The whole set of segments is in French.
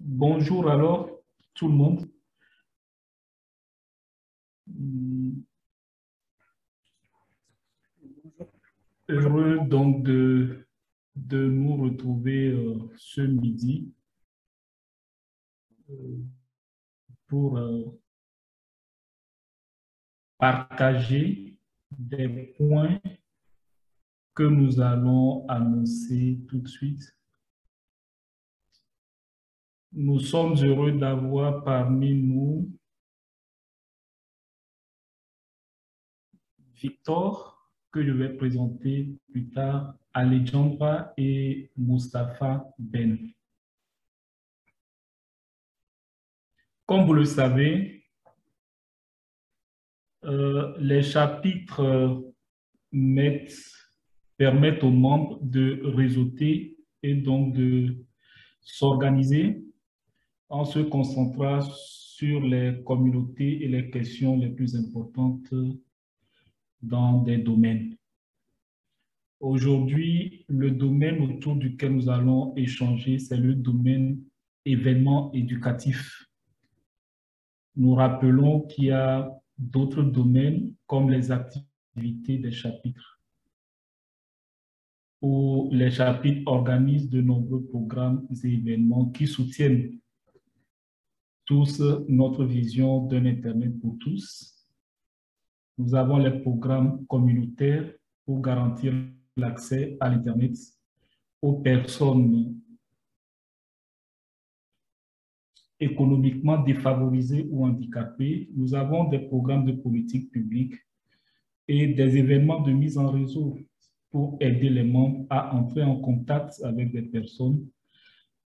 Bonjour alors tout le monde. Heureux donc de nous retrouver ce midi euh, pour partager des points que nous allons annoncer tout de suite. Nous sommes heureux d'avoir parmi nous Victor, que je vais présenter plus tard, Alejandra et Mustapha Ben. Comme vous le savez, les chapitres permettent aux membres de réseauter et donc de s'organiser en se concentrant sur les communautés et les questions les plus importantes dans des domaines. Aujourd'hui, le domaine autour duquel nous allons échanger, c'est le domaine événements éducatifs. Nous rappelons qu'il y a d'autres domaines comme les activités des chapitres, où les chapitres organisent de nombreux programmes et événements qui soutiennent tous notre vision d'un Internet pour tous. Nous avons les programmes communautaires pour garantir l'accès à l'Internet aux personnes économiquement défavorisées ou handicapées. Nous avons des programmes de politique publique et des événements de mise en réseau pour aider les membres à entrer en contact avec des personnes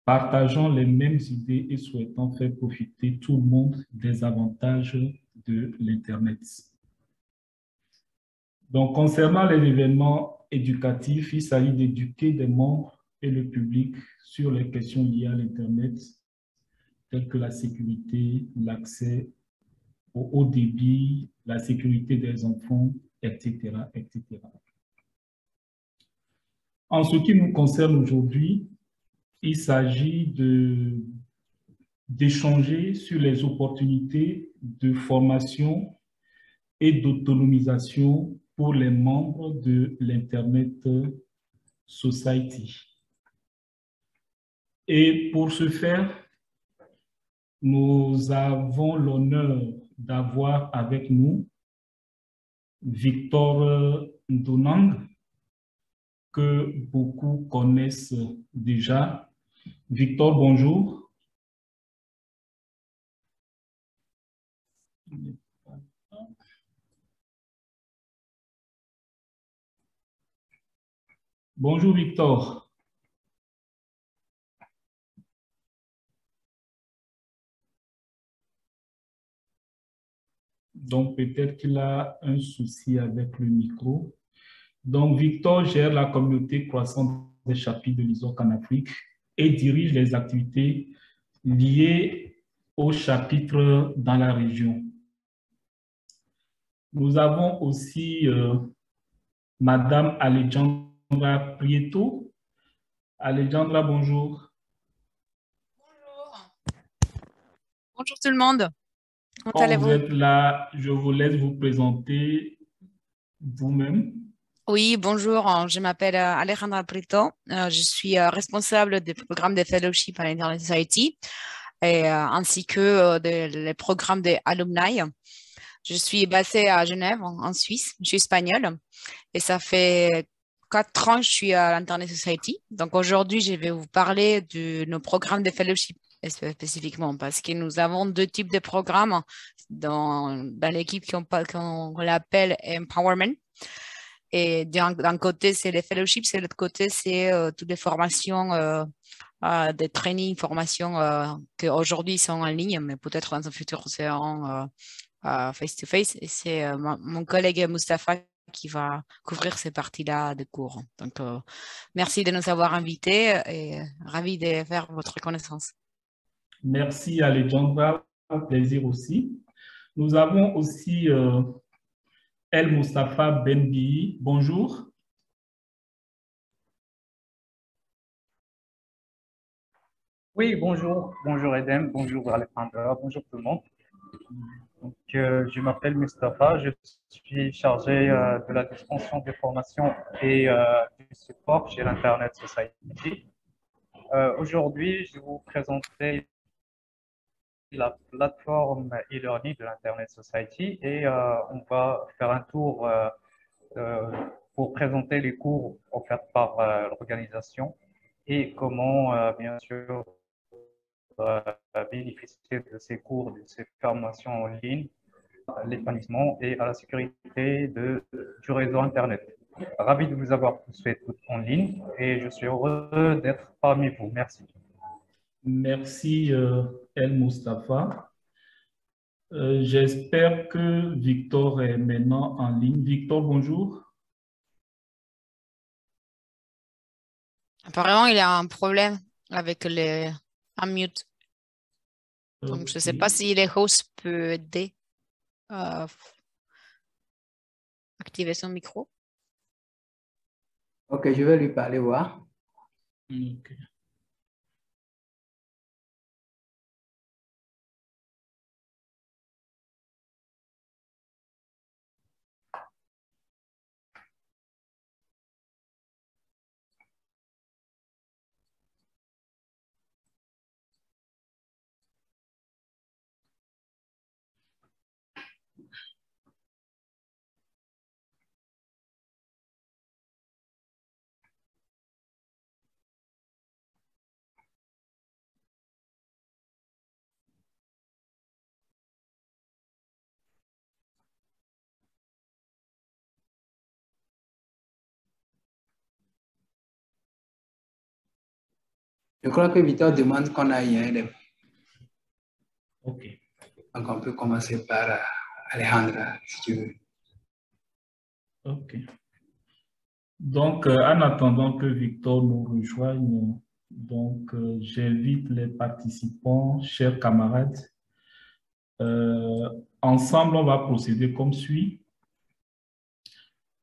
partageant les mêmes idées et souhaitant faire profiter tout le monde des avantages de l'Internet. Donc, concernant les événements éducatifs, il s'agit d'éduquer des membres et le public sur les questions liées à l'Internet, telles que la sécurité, l'accès au haut débit, la sécurité des enfants, etc., etc. En ce qui nous concerne aujourd'hui, il s'agit d'échanger sur les opportunités de formation et d'autonomisation pour les membres de l'Internet Society. Et pour ce faire, nous avons l'honneur d'avoir avec nous Victor Ndonang, que beaucoup connaissent déjà. Victor, bonjour. Bonjour Victor. Donc peut-être qu'il a un souci avec le micro. Donc Victor gère la communauté croissante des chapitres de l'ISOC en Afrique et dirige les activités liées aux chapitres dans la région. Nous avons aussi Madame Alejandra Prieto. Alejandra, bonjour. Bonjour. Bonjour tout le monde. Comment Quand allez-vous? vous êtes là, je vous laisse vous présenter vous-même. Oui, bonjour. Je m'appelle Alejandra Brito. Je suis responsable des programmes de fellowship à l'Internet Society et ainsi que les programmes des alumni. Je suis basée à Genève, en Suisse. Je suis espagnole et ça fait 4 ans que je suis à l'Internet Society. Donc aujourd'hui, je vais vous parler de nos programmes de fellowship spécifiquement parce que nous avons 2 types de programmes dans l'équipe qu'on l'appelle Empowerment. Et d'un côté, c'est les fellowships, et de l'autre côté, c'est toutes les formations, des trainings, formations qui aujourd'hui sont en ligne, mais peut-être dans un futur seront face-to-face. Et c'est mon collègue Mustapha qui va couvrir ces parties-là de cours. Donc, merci de nous avoir invités et ravi de faire votre connaissance. Merci Alejandra, un plaisir aussi. Nous avons aussi El Mustapha Benbi. Bonjour. Oui, bonjour Edem, bonjour Alejandra, bonjour tout le monde. Donc, je m'appelle Mustapha, je suis chargé de la distribution des formations et du support chez l'Internet Society. Aujourd'hui, je vais vous présenter la plateforme e-learning de l'Internet Society et on va faire un tour euh, pour présenter les cours offerts par l'organisation et comment, bien sûr, bénéficier de ces cours, de ces formations en ligne, à l'épanouissement et à la sécurité du réseau Internet. Ravi de vous avoir tous fait en ligne et je suis heureux d'être parmi vous. Merci. Merci, El Mustafa. J'espère que Victor est maintenant en ligne. Victor, bonjour. Apparemment, il y a un problème avec les unmute. Donc, je ne sais pas si les hosts peuvent aider à activer son micro. Ok, je vais lui parler, voir. Ok. Je crois que Victor demande qu'on aille un élève. Ok. Donc, on peut commencer par Alejandra, si tu veux. Ok. Donc, en attendant que Victor nous rejoigne, donc, j'invite les participants, chers camarades. Ensemble, on va procéder comme suit.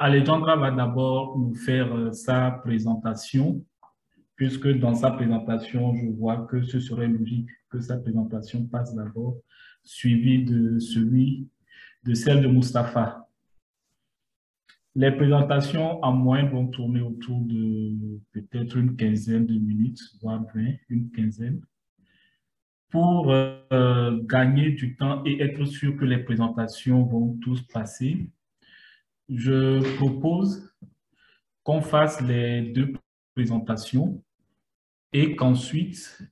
Alejandra va d'abord nous faire sa présentation, puisque dans sa présentation, je vois que ce serait logique que sa présentation passe d'abord, suivie de celle de Mustapha. Les présentations en moyenne vont tourner autour de peut-être une quinzaine de minutes, voire 20, une quinzaine. Pour gagner du temps et être sûr que les présentations vont tous passer, je propose qu'on fasse les deux présentations et qu'ensuite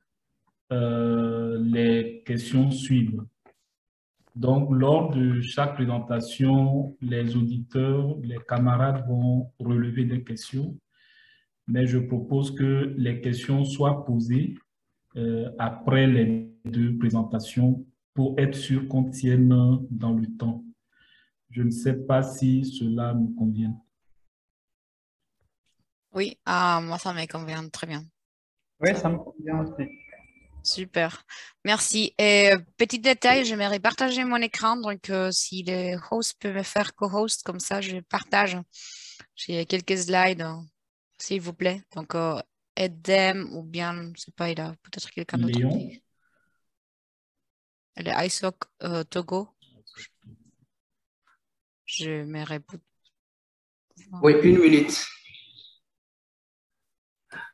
les questions suivent. Donc, lors de chaque présentation, les auditeurs, les camarades vont relever des questions, mais je propose que les questions soient posées après les deux présentations pour être sûr qu'on tienne dans le temps. Je ne sais pas si cela nous convient. Oui, moi, ça me convient très bien. Oui, ça me convient aussi. Super, merci. Et petit détail, j'aimerais partager mon écran. Donc, si les hosts peuvent me faire co-host, comme ça, je partage. J'ai quelques slides, s'il vous plaît. Donc, Edem ou bien, je ne sais pas, il a peut-être quelqu'un d'autre. Léon? Le ISOC Togo. Je me répète. Oui, une minute.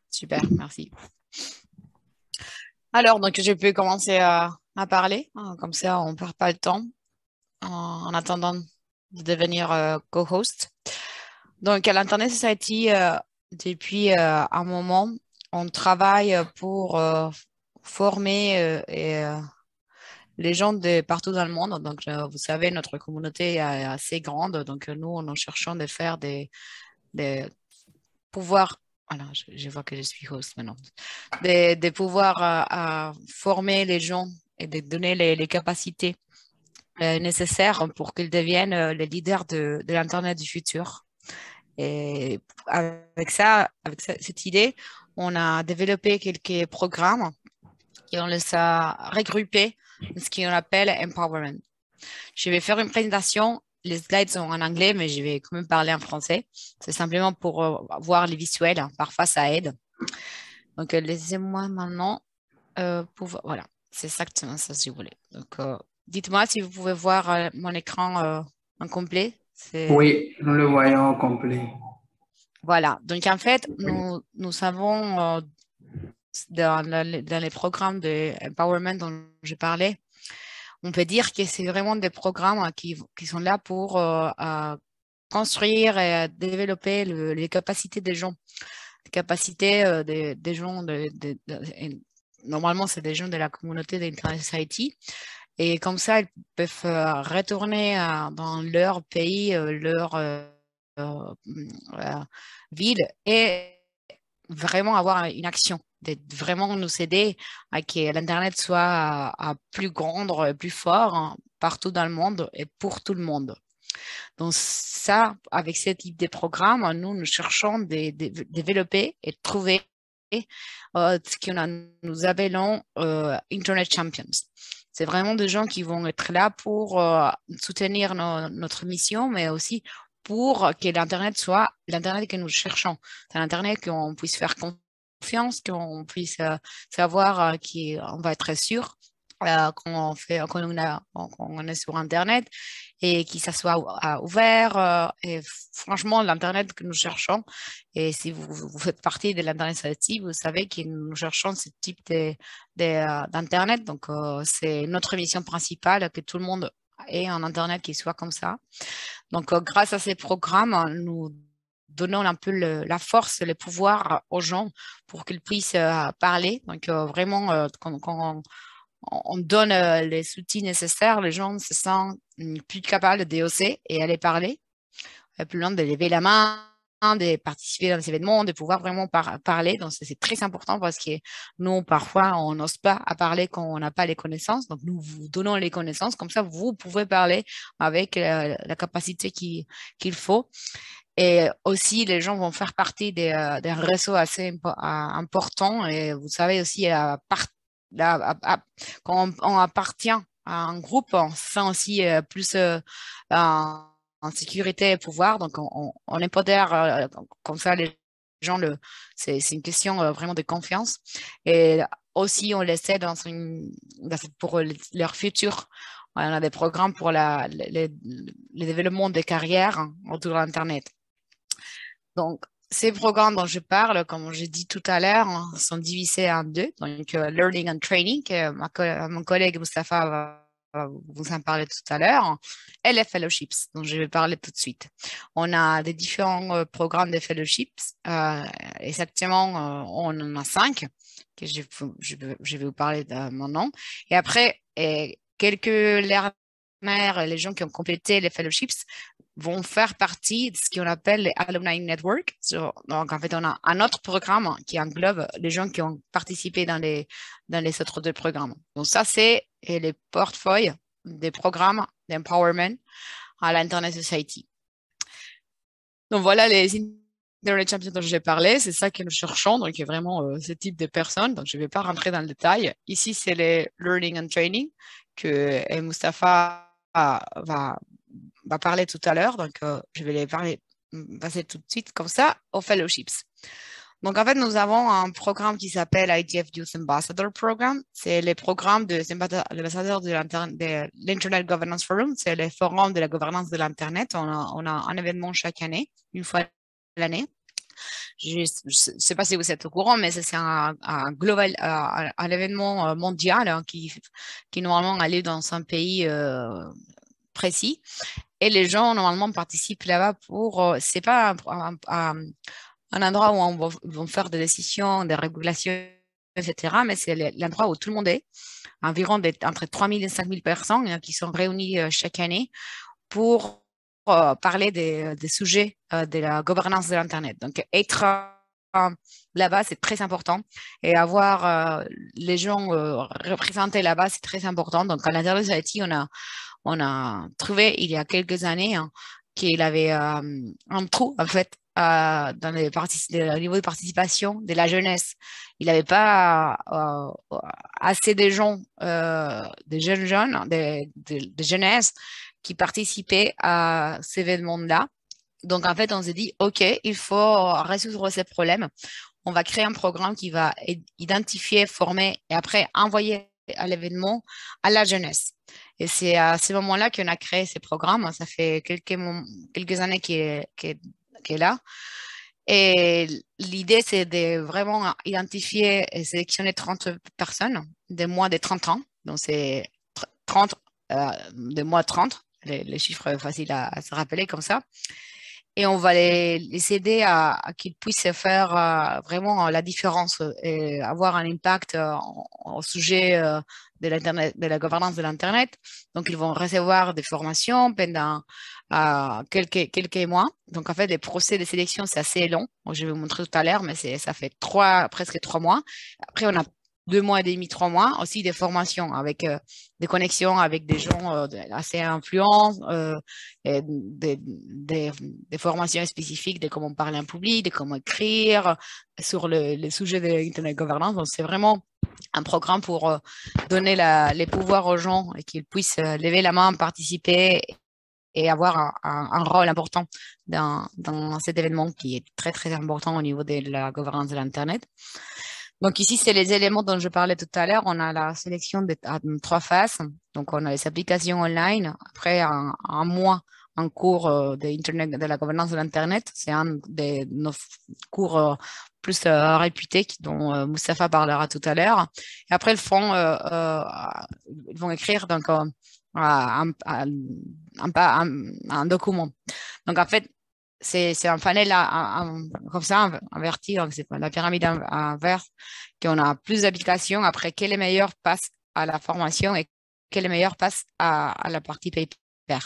Super, merci. Alors, donc, je peux commencer à parler. Comme ça, on ne perd pas le temps en attendant de devenir co-host. Donc, à l'Internet Society, depuis un moment, on travaille pour former les gens de partout dans le monde. Donc, vous savez, notre communauté est assez grande. Donc, nous, nous cherchons de faire des pouvoirs. Voilà, je vois que je suis host maintenant. De pouvoir former les gens et de donner les capacités nécessaires pour qu'ils deviennent les leaders de l'Internet du futur. Et avec cette idée, on a développé quelques programmes et on les a regroupés dans ce qu'on appelle Empowerment. Je vais faire une présentation. Les slides sont en anglais, mais je vais quand même parler en français. C'est simplement pour voir les visuels. Parfois, ça aide. Donc, laissez-moi maintenant Voilà, c'est exactement ça, si vous voulez. Donc, dites-moi si vous pouvez voir mon écran en complet. Oui, nous le voyons au complet. Voilà, donc en fait, nous savons dans les programmes de empowerment dont je parlais, on peut dire que c'est vraiment des programmes qui sont là pour construire et développer les capacités des gens. Les capacités des gens, normalement, c'est des gens de la communauté d'Internet Society. Et comme ça, ils peuvent retourner dans leur pays, leur ville et vraiment avoir une action, de vraiment nous aider à que l'Internet soit plus grand, plus fort partout dans le monde et pour tout le monde. Donc ça, avec ce type de programme, nous cherchons de développer et de trouver ce que nous appelons Internet Champions. C'est vraiment des gens qui vont être là pour soutenir notre mission, mais aussi pour que l'Internet soit l'Internet que nous cherchons. C'est l'Internet qu'on puisse faire confiance, qu'on puisse savoir qu'on va être sûr quand on est sur Internet et que ça soit ouvert. Et franchement, l'Internet que nous cherchons, et si vous faites partie de l'Internet Society, vous savez que nous cherchons ce type d'Internet. Donc, c'est notre mission principale, que tout le monde ait un Internet qui soit comme ça. Donc, grâce à ces programmes, nous donnons un peu la force, le pouvoir aux gens pour qu'ils puissent parler. Donc, vraiment, quand on donne les outils nécessaires, les gens se sentent plus capables d'oser et aller parler, plus loin de lever la main, de participer dans des événements, de pouvoir vraiment parler. Donc, c'est très important parce que nous, parfois, on n'ose pas à parler quand on n'a pas les connaissances. Donc, nous vous donnons les connaissances. Comme ça, vous pouvez parler avec la capacité qu'il faut. Et aussi, les gens vont faire partie d'un réseau assez important. Et vous savez aussi, quand on appartient à un groupe, on se sent aussi plus en sécurité et pouvoir. Donc, on empodère comme ça les gens. C'est une question vraiment de confiance. Et aussi, on les aide pour leur futur. On a des programmes pour le développement des carrières autour de l'Internet. Donc, ces programmes dont je parle, comme j'ai dit tout à l'heure, sont divisés en deux. Donc, Learning and Training, que mon collègue Mustapha va vous en parler tout à l'heure, et les fellowships, dont je vais parler tout de suite. On a des différents programmes de fellowships. Exactement, on en a 5, que je vais vous parler de mon nom. Et après, quelques learners, les gens qui ont complété les fellowships, vont faire partie de ce qu'on appelle les Alumni Network. Donc, en fait, on a un autre programme qui englobe les gens qui ont participé dans les autres deux programmes. Donc, ça, c'est les portefeuilles des programmes d'empowerment à l'Internet Society. Donc, voilà les Internet Champions dont j'ai parlé. C'est ça que nous cherchons. Donc, vraiment ce type de personnes. Donc, je ne vais pas rentrer dans le détail. Ici, c'est les Learning and Training que Mustapha va parler tout à l'heure, donc je vais les passer tout de suite comme ça aux fellowships. Donc en fait, nous avons un programme qui s'appelle ITF Youth Ambassador Program. C'est le programme des ambassadeurs de l'Internet Governance Forum. C'est le forum de la gouvernance de l'Internet. On a un événement chaque année, une fois l'année. Je ne sais pas si vous êtes au courant, mais c'est un événement mondial qui normalement a lieu dans un pays précis. Et les gens, normalement, participent là-bas c'est pas un endroit où on va faire des décisions, des régulations, etc., mais c'est l'endroit où tout le monde est. Environ entre 3 000 et 5 000 personnes qui sont réunies chaque année pour parler des sujets de la gouvernance de l'Internet. Donc, être là-bas, c'est très important. Et avoir les gens représentés là-bas, c'est très important. Donc, à l'Internet Society, on a trouvé il y a quelques années qu'il avait un trou, en fait, dans le niveau de participation de la jeunesse. Il n'avait pas assez de gens, des jeunes, de jeunesse qui participaient à ces événements-là. Donc, en fait, on s'est dit, OK, il faut résoudre ces problèmes. on va créer un programme qui va identifier, former et après envoyer à l'événement à la jeunesse. Et c'est à ce moment-là qu'on a créé ces programmes. Ça fait quelques années qu'il est là. Et l'idée, c'est de vraiment identifier et sélectionner 30 personnes de moins de 30 ans. Donc, c'est 30 de moins de 30, les chiffres faciles à se rappeler comme ça. Et on va les aider à qu'ils puissent faire vraiment la différence et avoir un impact au sujet de l'Internet, de la gouvernance de l'Internet. Donc, ils vont recevoir des formations pendant quelques mois. Donc, en fait, les procès de sélection, c'est assez long. Je vais vous montrer tout à l'heure, mais ça fait presque 3 mois. Après, on a 2 mois et demi, 3 mois, aussi des formations avec des connexions avec des gens assez influents, des formations spécifiques de comment parler en public, de comment écrire sur le sujet de l'Internet governance. Donc, c'est vraiment un programme pour donner les pouvoirs aux gens et qu'ils puissent lever la main, participer et avoir un rôle important dans cet événement qui est très, très important au niveau de la gouvernance de l'Internet. Donc ici, c'est les éléments dont je parlais tout à l'heure. On a la sélection de 3 phases. Donc, on a les applications online. Après, un mois, un cours de la gouvernance de l'Internet. C'est un de nos cours plus réputés dont Moustapha parlera tout à l'heure. Et après, ils vont écrire donc, un document. Donc, en fait, c'est un panel comme ça, inverti, donc c'est la pyramide inverse, qu'on a plus d'applications. Après, quel est meilleur passe à la formation et quel est meilleur passe à la partie paper.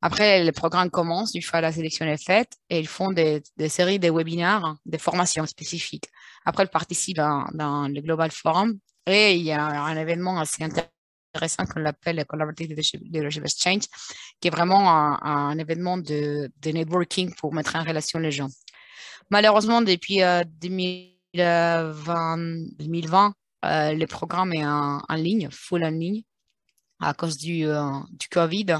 Après, le programme commence, une fois la sélection est faite, et ils font des séries de webinaires, des formations spécifiques. Après, ils participent dans le Global Forum et il y a un événement assez intéressant qu'on appelle le Collaborative Leadership Exchange, qui est vraiment un événement de networking pour mettre en relation les gens. Malheureusement, depuis 2020, le programme est en ligne, full en ligne, à cause du Covid.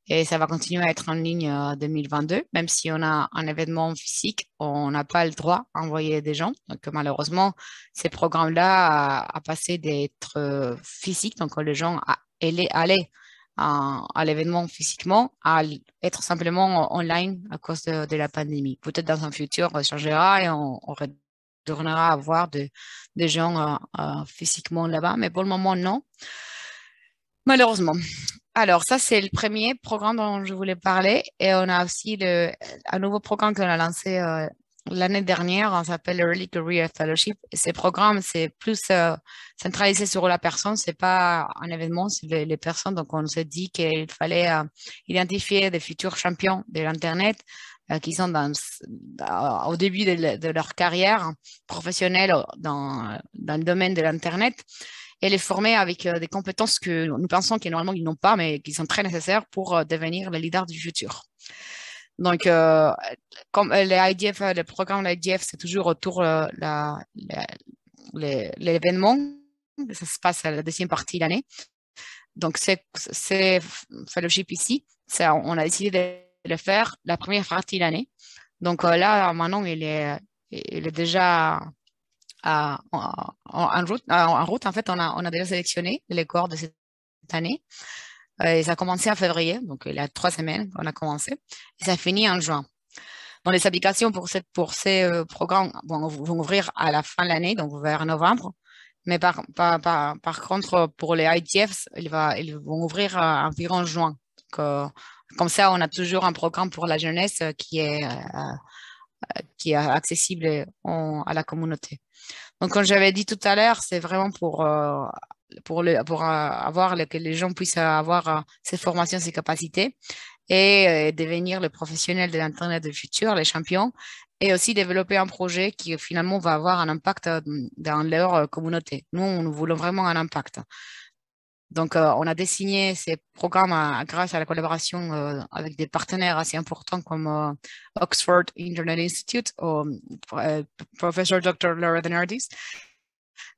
Et ça va continuer à être en ligne en 2022, même si on a un événement physique, on n'a pas le droit d'envoyer des gens. Donc, malheureusement, ces programmes-là a passé d'être physiques, donc les gens allaient à l'événement physiquement, à être simplement online à cause de la pandémie. Peut-être dans un futur, ça changera et on retournera à voir des gens physiquement là-bas, mais pour le moment, non. Malheureusement. Alors, ça, c'est le premier programme dont je voulais parler. Et on a aussi un nouveau programme qu'on a lancé l'année dernière. On s'appelle Early Career Fellowship. Et ce programme, c'est plus centralisé sur la personne. C'est pas un événement, c'est les personnes. Donc, on s'est dit qu'il fallait identifier des futurs champions de l'Internet qui sont au début de leur carrière professionnelle dans le domaine de l'Internet, et les former avec des compétences que nous pensons que normalement ils n'ont pas, mais qui sont très nécessaires pour devenir le leader du futur. Donc, comme le programme de l'IDF, c'est toujours autour de l'événement. Ça se passe à la deuxième partie de l'année. Donc, c'est fellowship ici, on a décidé de le faire la première partie de l'année. Donc là, maintenant, il est déjà en route. En fait, on a déjà sélectionné les cohortes de cette année. Et ça a commencé en février, donc il y a 3 semaines qu'on a commencé. Et ça finit en juin. Donc, les applications pour ces programmes vont ouvrir à la fin de l'année, donc vers novembre. Mais par contre, pour les ITFs, ils vont ouvrir environ juin. Donc, comme ça, on a toujours un programme pour la jeunesse qui est accessible à la communauté. Donc, comme j'avais dit tout à l'heure, c'est vraiment pour que les gens puissent avoir ces formations, ces capacités et devenir les professionnels de l'Internet du futur, les champions, et aussi développer un projet qui finalement va avoir un impact dans leur communauté. Nous voulons vraiment un impact. Donc, on a dessiné ces programmes grâce à la collaboration avec des partenaires assez importants comme Oxford Internet Institute ou Professor Dr. Laura Denardis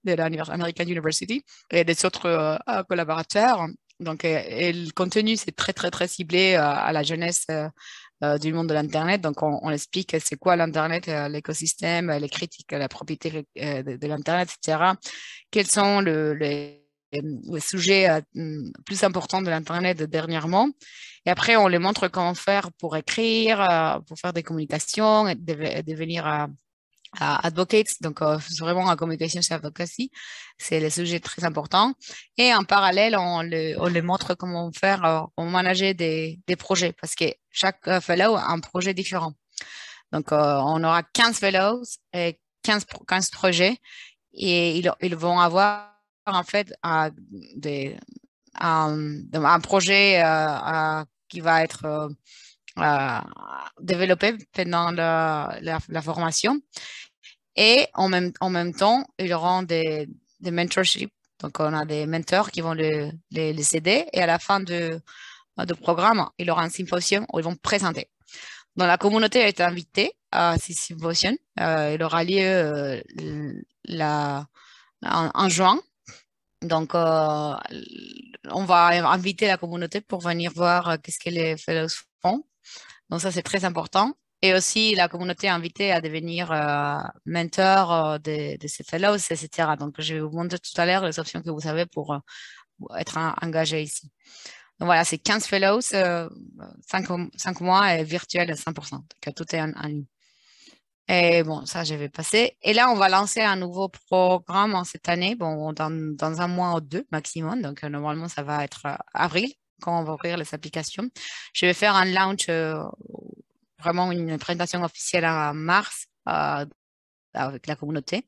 de l'American University et des autres collaborateurs. Donc, et le contenu, c'est très, très, très ciblé à la jeunesse du monde de l'Internet. Donc, on explique c'est quoi l'Internet, l'écosystème, les critiques, la propriété de l'Internet, etc. Quels sont les sujets plus importants de l'Internet dernièrement. Et après, on les montre comment faire pour écrire, pour faire des communications, devenir advocates, donc c'est vraiment en communication advocacy, c'est le sujet très important. Et en parallèle, on les montre comment faire, comment manager des projets, parce que chaque fellow a un projet différent. Donc, on aura 15 fellows et 15 projets, et ils vont avoir en fait un projet qui va être développé pendant la formation. Et en même temps, ils auront des mentorships. Donc, on a des mentors qui vont les aider. Et à la fin du programme, il y aura un symposium où ils vont présenter. Donc, la communauté a été invitée à ce symposium. Il aura lieu en juin. Donc, on va inviter la communauté pour venir voir qu'est-ce que les fellows font. Donc, ça, c'est très important. Et aussi, la communauté est invitée à devenir mentor de ces fellows, etc. Donc, je vais vous montrer tout à l'heure les options que vous avez pour être engagé ici. Donc, voilà, c'est 15 fellows, 5 mois et virtuel à 100%. Donc, tout est en ligne. Et bon, ça, je vais passer. Et là, on va lancer un nouveau programme en cette année, bon, dans un mois ou 2 maximum. Donc, normalement, ça va être avril, quand on va ouvrir les applications. Je vais faire un launch, vraiment une présentation officielle en mars avec la communauté,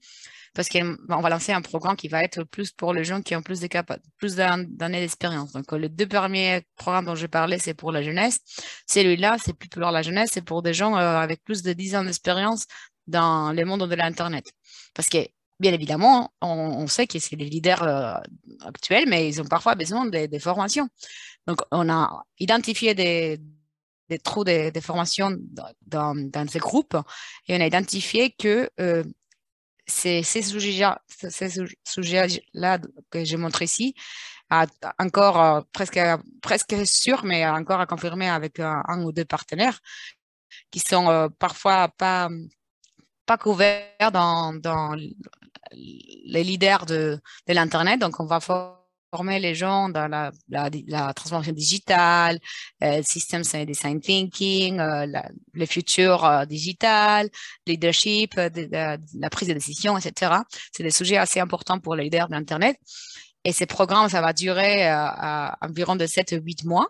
parce qu'on va lancer un programme qui va être plus pour les gens qui ont plus d'années d'expérience. Donc, les 2 premiers programmes dont je parlais, c'est pour la jeunesse. Celui-là, c'est plus pour la jeunesse, c'est pour des gens avec plus de 10 ans d'expérience dans le monde de l'Internet. Parce que, bien évidemment, on sait que c'est les leaders actuels, mais ils ont parfois besoin de formations. Donc, on a identifié des trous de formation dans ces groupes, et on a identifié que ces sujets-là que je montre ici, encore presque sûr, mais encore à confirmer avec un ou 2 partenaires qui sont parfois pas couverts dans les leaders de l'Internet. Donc, on va former les gens dans la transformation digitale, systems and design thinking, le futur digital, leadership, la prise de décision, etc. C'est des sujets assez importants pour les leaders de l'Internet. Et ces programmes, ça va durer environ de 7 à 8 mois,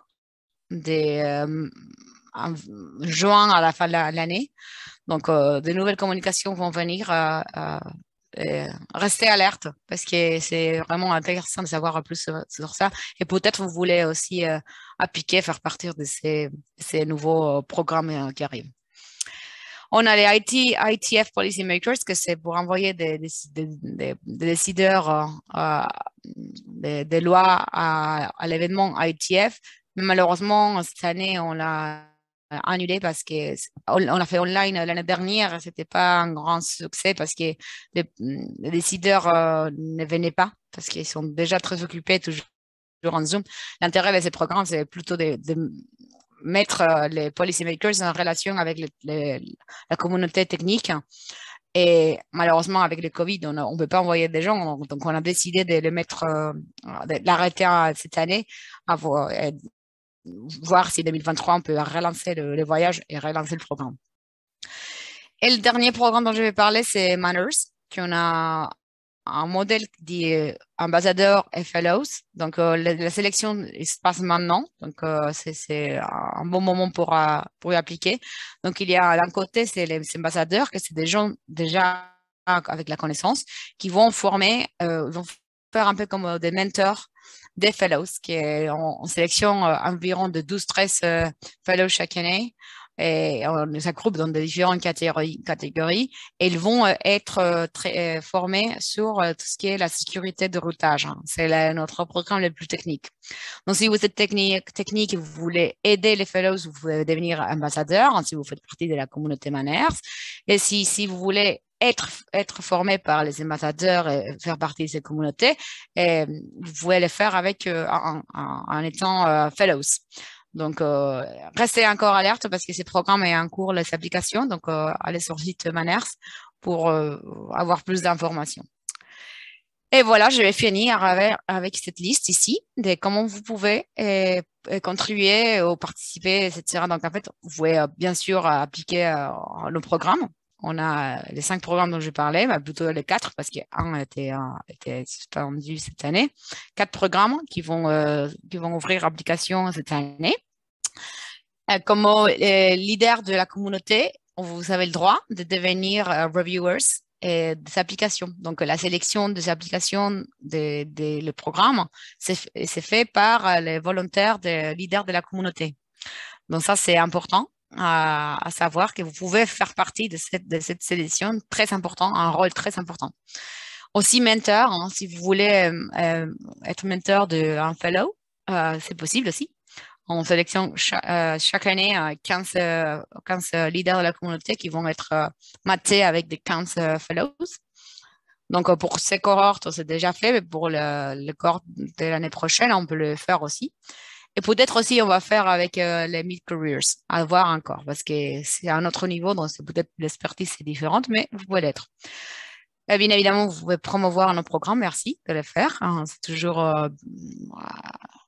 en juin à la fin de l'année. Donc, de nouvelles communications vont venir. Restez alerte, parce que c'est vraiment intéressant de savoir plus sur ça. Et peut-être vous voulez aussi appliquer, faire partie de ces nouveaux programmes qui arrivent. On a les IETF Policy Makers, que c'est pour envoyer des décideurs des lois à l'événement IETF. Mais malheureusement, cette année, on l'a annulé parce qu'on a fait online l'année dernière. C'était pas un grand succès parce que les décideurs ne venaient pas, parce qu'ils sont déjà très occupés toujours en Zoom. L'intérêt de ces programmes, c'est plutôt de mettre les policymakers en relation avec la communauté technique. Et malheureusement, avec le Covid, on ne peut pas envoyer des gens. Donc, on a décidé de le mettre, de l'arrêter cette année, voir si 2023, on peut relancer le voyage et relancer le programme. Et le dernier programme dont je vais parler, c'est Manners, qu'on a un modèle dit ambassadeur et fellows. Donc, la sélection se passe maintenant. Donc, c'est un bon moment pour y appliquer. Donc, il y a d'un côté, c'est les ambassadeurs, que c'est des gens déjà avec la connaissance, qui vont former, vont faire un peu comme des mentors des fellows, qui est en sélection environ de 12-13 fellows chaque année. Et on s'aggroupe dans des différentes catégories, et ils vont être formés sur tout ce qui est la sécurité de routage. C'est notre programme le plus technique. Donc, si vous êtes technique et vous voulez aider les fellows, vous pouvez devenir ambassadeur, si vous faites partie de la communauté Manners. Et si vous voulez être formé par les ambassadeurs et faire partie de ces communautés, et vous pouvez le faire avec en étant fellows. Donc, restez encore alerte parce que ce programme est en cours, les applications. Donc, allez sur le site Manners pour avoir plus d'informations. Et voilà, je vais finir avec cette liste ici de comment vous pouvez contribuer ou participer, etc. Donc, en fait, vous pouvez bien sûr appliquer le programme. On a les 5 programmes dont je parlais, mais plutôt les 4 parce qu'un était suspendu cette année. 4 programmes qui vont ouvrir application cette année. Comme leader de la communauté, vous avez le droit de devenir reviewers et des applications. Donc, la sélection des applications le programme, c'est fait par les volontaires des leaders de la communauté. Donc, ça, c'est important à savoir que vous pouvez faire partie de cette sélection, très important, un rôle très important. Aussi, mentor, hein, si vous voulez être mentor d'un fellow, c'est possible aussi. On sélectionne chaque année 15 leaders de la communauté qui vont être matés avec des 15 fellows. Donc, pour ces cohortes, c'est déjà fait, mais pour le cohorte de l'année prochaine, on peut le faire aussi. Et peut-être aussi, on va faire avec les mid-careers, à voir encore, parce que c'est à un autre niveau, donc c'est peut-être l'expertise est différente, mais vous pouvez l'être. Bien évidemment, vous pouvez promouvoir nos programmes, merci de le faire. Hein, c'est toujours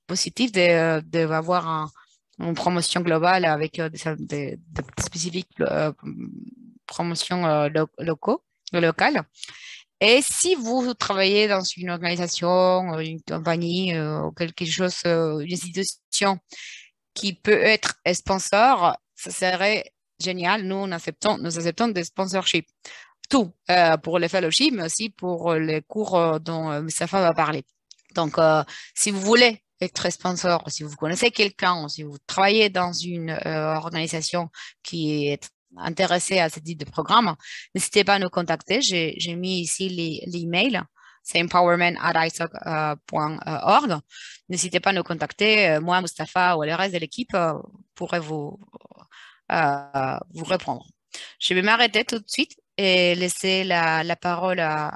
positif d'avoir une promotion globale avec des spécifiques promotions locales. Et si vous travaillez dans une organisation, une compagnie ou quelque chose, une institution qui peut être sponsor, ça serait génial. Nous acceptons des sponsorships. Tout pour les fellowships, mais aussi pour les cours dont Mustapha va parler. Donc, si vous voulez être sponsor, si vous connaissez quelqu'un, si vous travaillez dans une organisation qui est intéressée à ce type de programme, n'hésitez pas à nous contacter. J'ai mis ici l'email, c'est empowerment@isoc.org. N'hésitez pas à nous contacter. Moi, Mustapha ou le reste de l'équipe pourrait vous répondre. Je vais m'arrêter tout de suite et laisser la parole à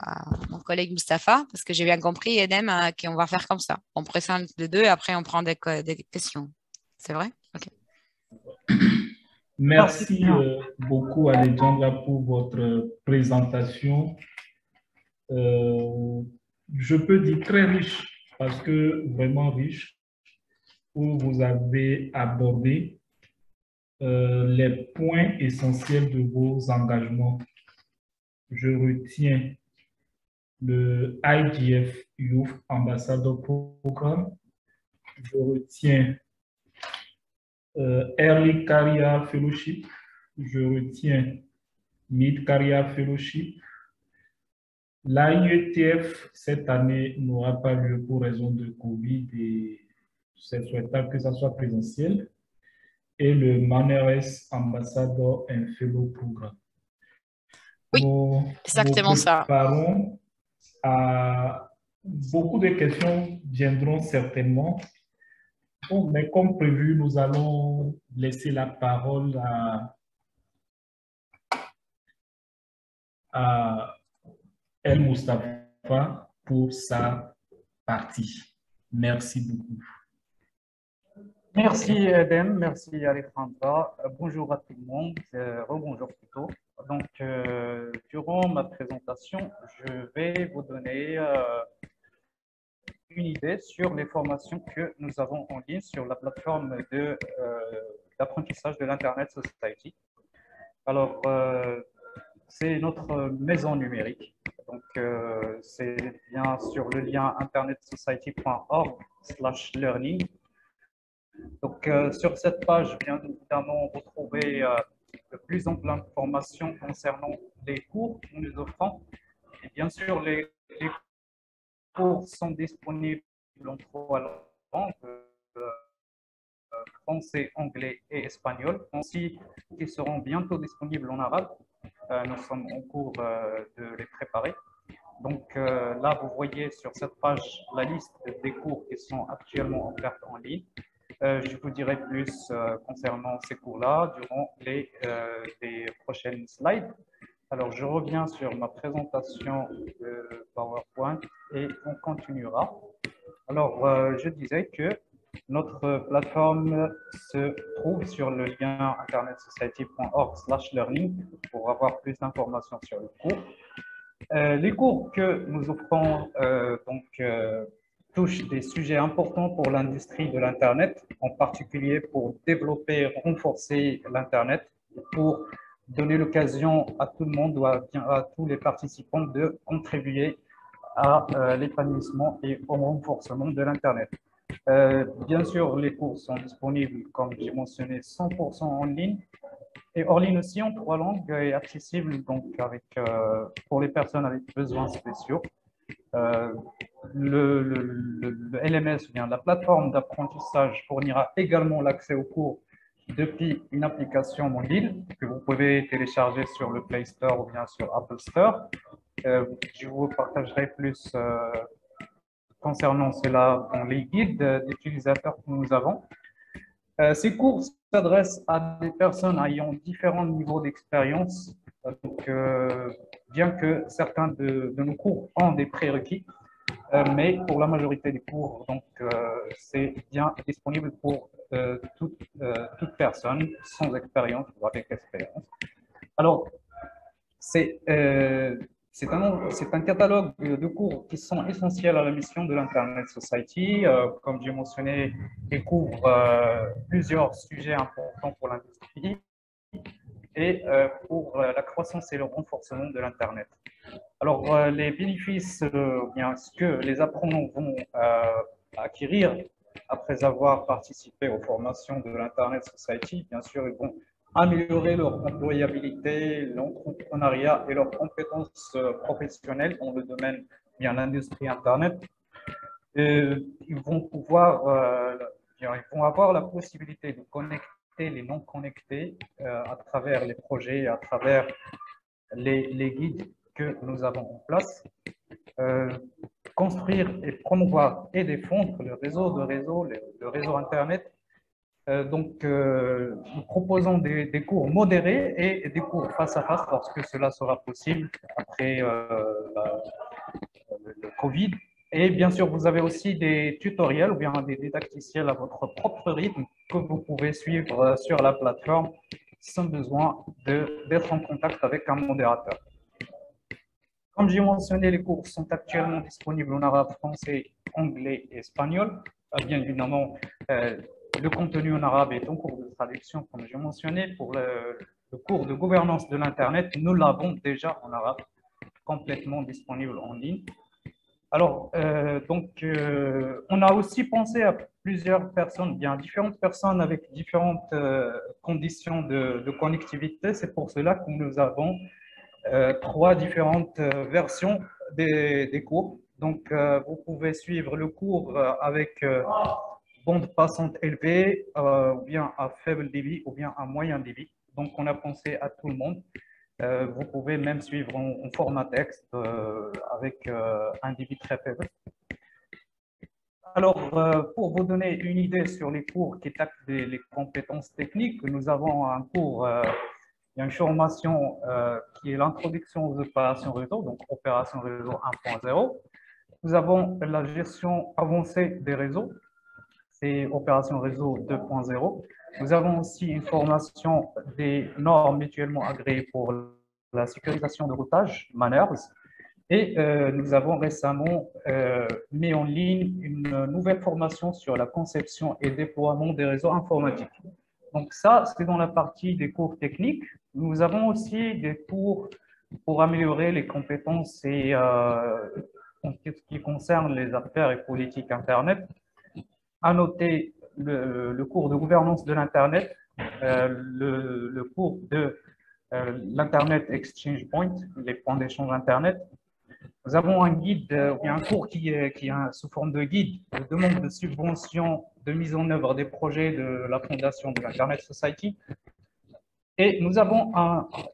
mon collègue Mustapha, parce que j'ai bien compris, Edem, qu'on va faire comme ça. On présente les deux et après on prend des questions. C'est vrai? Ok. Merci beaucoup, Alejandra, pour votre présentation. Je peux dire très riche, parce que vraiment riche, où vous avez abordé les points essentiels de vos engagements. Je retiens le IGF Youth Ambassador Programme. Je retiens Early Career Fellowship. Je retiens Mid Career Fellowship. L'AIETF, cette année, n'aura pas lieu pour raison de Covid et c'est souhaitable que ça soit présentiel. Et le Manners Ambassador and Fellow Programme. Oui, exactement ça. Beaucoup de questions viendront certainement. Bon, mais comme prévu, nous allons laisser la parole à El Mustapha pour sa partie. Merci beaucoup. Merci Edem, merci Alejandra. Bonjour à tout le monde, rebonjour plutôt. Donc, durant ma présentation, je vais vous donner une idée sur les formations que nous avons en ligne sur la plateforme d'apprentissage de l'Internet Society. Alors, c'est notre maison numérique. Donc, c'est bien sur le lien internetsociety.org/learning. Donc, sur cette page, bien évidemment, vous trouvez de plus en plus d'informations concernant les cours que nous offrons. Et bien sûr, les cours sont disponibles en 3 langues, français, anglais et espagnol. Ainsi, ils seront bientôt disponibles en arabe. Nous sommes en cours de les préparer. Donc là, vous voyez sur cette page la liste des cours qui sont actuellement offerts en ligne. Je vous dirai plus concernant ces cours-là durant les prochaines slides. Alors, je reviens sur ma présentation de PowerPoint et on continuera. Alors, je disais que Notre plateforme se trouve sur le lien internetsociety.org/learning pour avoir plus d'informations sur le cours. Les cours que nous offrons touchent des sujets importants pour l'industrie de l'Internet, en particulier pour développer et renforcer l'Internet, pour donner l'occasion à tout le monde ou à tous les participants de contribuer à l'épanouissement et au renforcement de l'Internet. Bien sûr, les cours sont disponibles, comme j'ai mentionné, 100% en ligne et hors ligne aussi en 3 langues et accessible donc pour les personnes avec besoins spéciaux. Le LMS, bien, la plateforme d'apprentissage, fournira également l'accès aux cours depuis une application mobile que vous pouvez télécharger sur le Play Store ou bien sur Apple Store. Je vous partagerai plus concernant cela dans les guides d'utilisateurs que nous avons. Ces cours s'adressent à des personnes ayant différents niveaux d'expérience. Bien que certains de nos cours ont des prérequis, mais pour la majorité des cours, c'est bien disponible pour toute personne sans expérience ou avec expérience. Alors, c'est un catalogue de cours qui sont essentiels à la mission de l'Internet Society. Comme j'ai mentionné, ils couvrent plusieurs sujets importants pour l'industrie et pour la croissance et le renforcement de l'Internet. Alors, les bénéfices, bien, ce que les apprenants vont acquérir après avoir participé aux formations de l'Internet Society, bien sûr, ils vont améliorer leur employabilité, l'entrepreneuriat et leurs compétences professionnelles dans le domaine de l'industrie Internet. Ils vont avoir la possibilité de connecter les non connectés à travers les projets, à travers les guides que nous avons en place. Construire et promouvoir et défendre le réseau Internet. Nous proposons des cours modérés et des cours face à face lorsque cela sera possible après le Covid. Et bien sûr, vous avez aussi des tutoriels ou bien des didacticiels à votre propre rythme que vous pouvez suivre sur la plateforme sans besoin d'être en contact avec un modérateur. Comme j'ai mentionné, les cours sont actuellement disponibles en arabe, français, anglais et espagnol. Bien évidemment, le contenu en arabe est en cours de traduction, comme j'ai mentionné. Pour le cours de gouvernance de l'Internet, nous l'avons déjà en arabe, complètement disponible en ligne. Alors, on a aussi pensé à plusieurs personnes, bien différentes personnes avec différentes conditions de connectivité. C'est pour cela que nous avons 3 différentes versions des cours. Donc, vous pouvez suivre le cours avec bande passante élevée, ou bien à faible débit, ou bien à moyen débit. Donc, on a pensé à tout le monde. Vous pouvez même suivre en format texte avec un débit très faible. Alors, pour vous donner une idée sur les cours qui traitent les compétences techniques, nous avons un cours, il y a une formation qui est l'introduction aux opérations réseau, donc opération réseau 1.0. Nous avons la gestion avancée des réseaux, c'est opération réseau 2.0. Nous avons aussi une formation des normes mutuellement agréées pour la sécurisation de routage, MANERS. Et nous avons récemment mis en ligne une nouvelle formation sur la conception et déploiement des réseaux informatiques. Donc ça, c'est dans la partie des cours techniques. Nous avons aussi des cours pour améliorer les compétences et en ce qui concerne les affaires et politiques Internet. À noter le cours de gouvernance de l'Internet, le cours de l'Internet Exchange Point, les points d'échange Internet. Nous avons un guide, un cours qui est sous forme de guide de demande de subvention de mise en œuvre des projets de la fondation de l'Internet Society. Et nous avons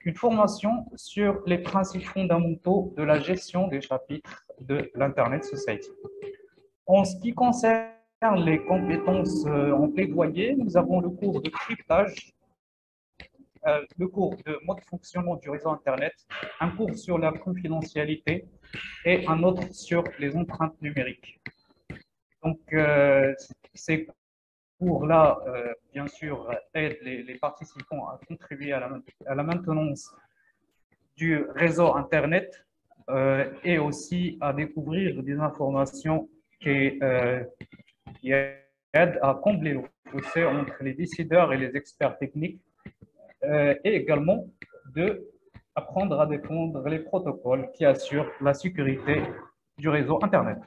une formation sur les principes fondamentaux de la gestion des chapitres de l'Internet Society. En ce qui concerne les compétences en plaidoyer, nous avons le cours de cryptage, le cours de mode de fonctionnement du réseau Internet, un cours sur la confidentialité et un autre sur les empreintes numériques. Donc, ces pour là, bien sûr, aide les participants à contribuer à la maintenance du réseau Internet et aussi à découvrir des informations qui aident à combler le fossé entre les décideurs et les experts techniques et également d'apprendre à défendre les protocoles qui assurent la sécurité du réseau Internet.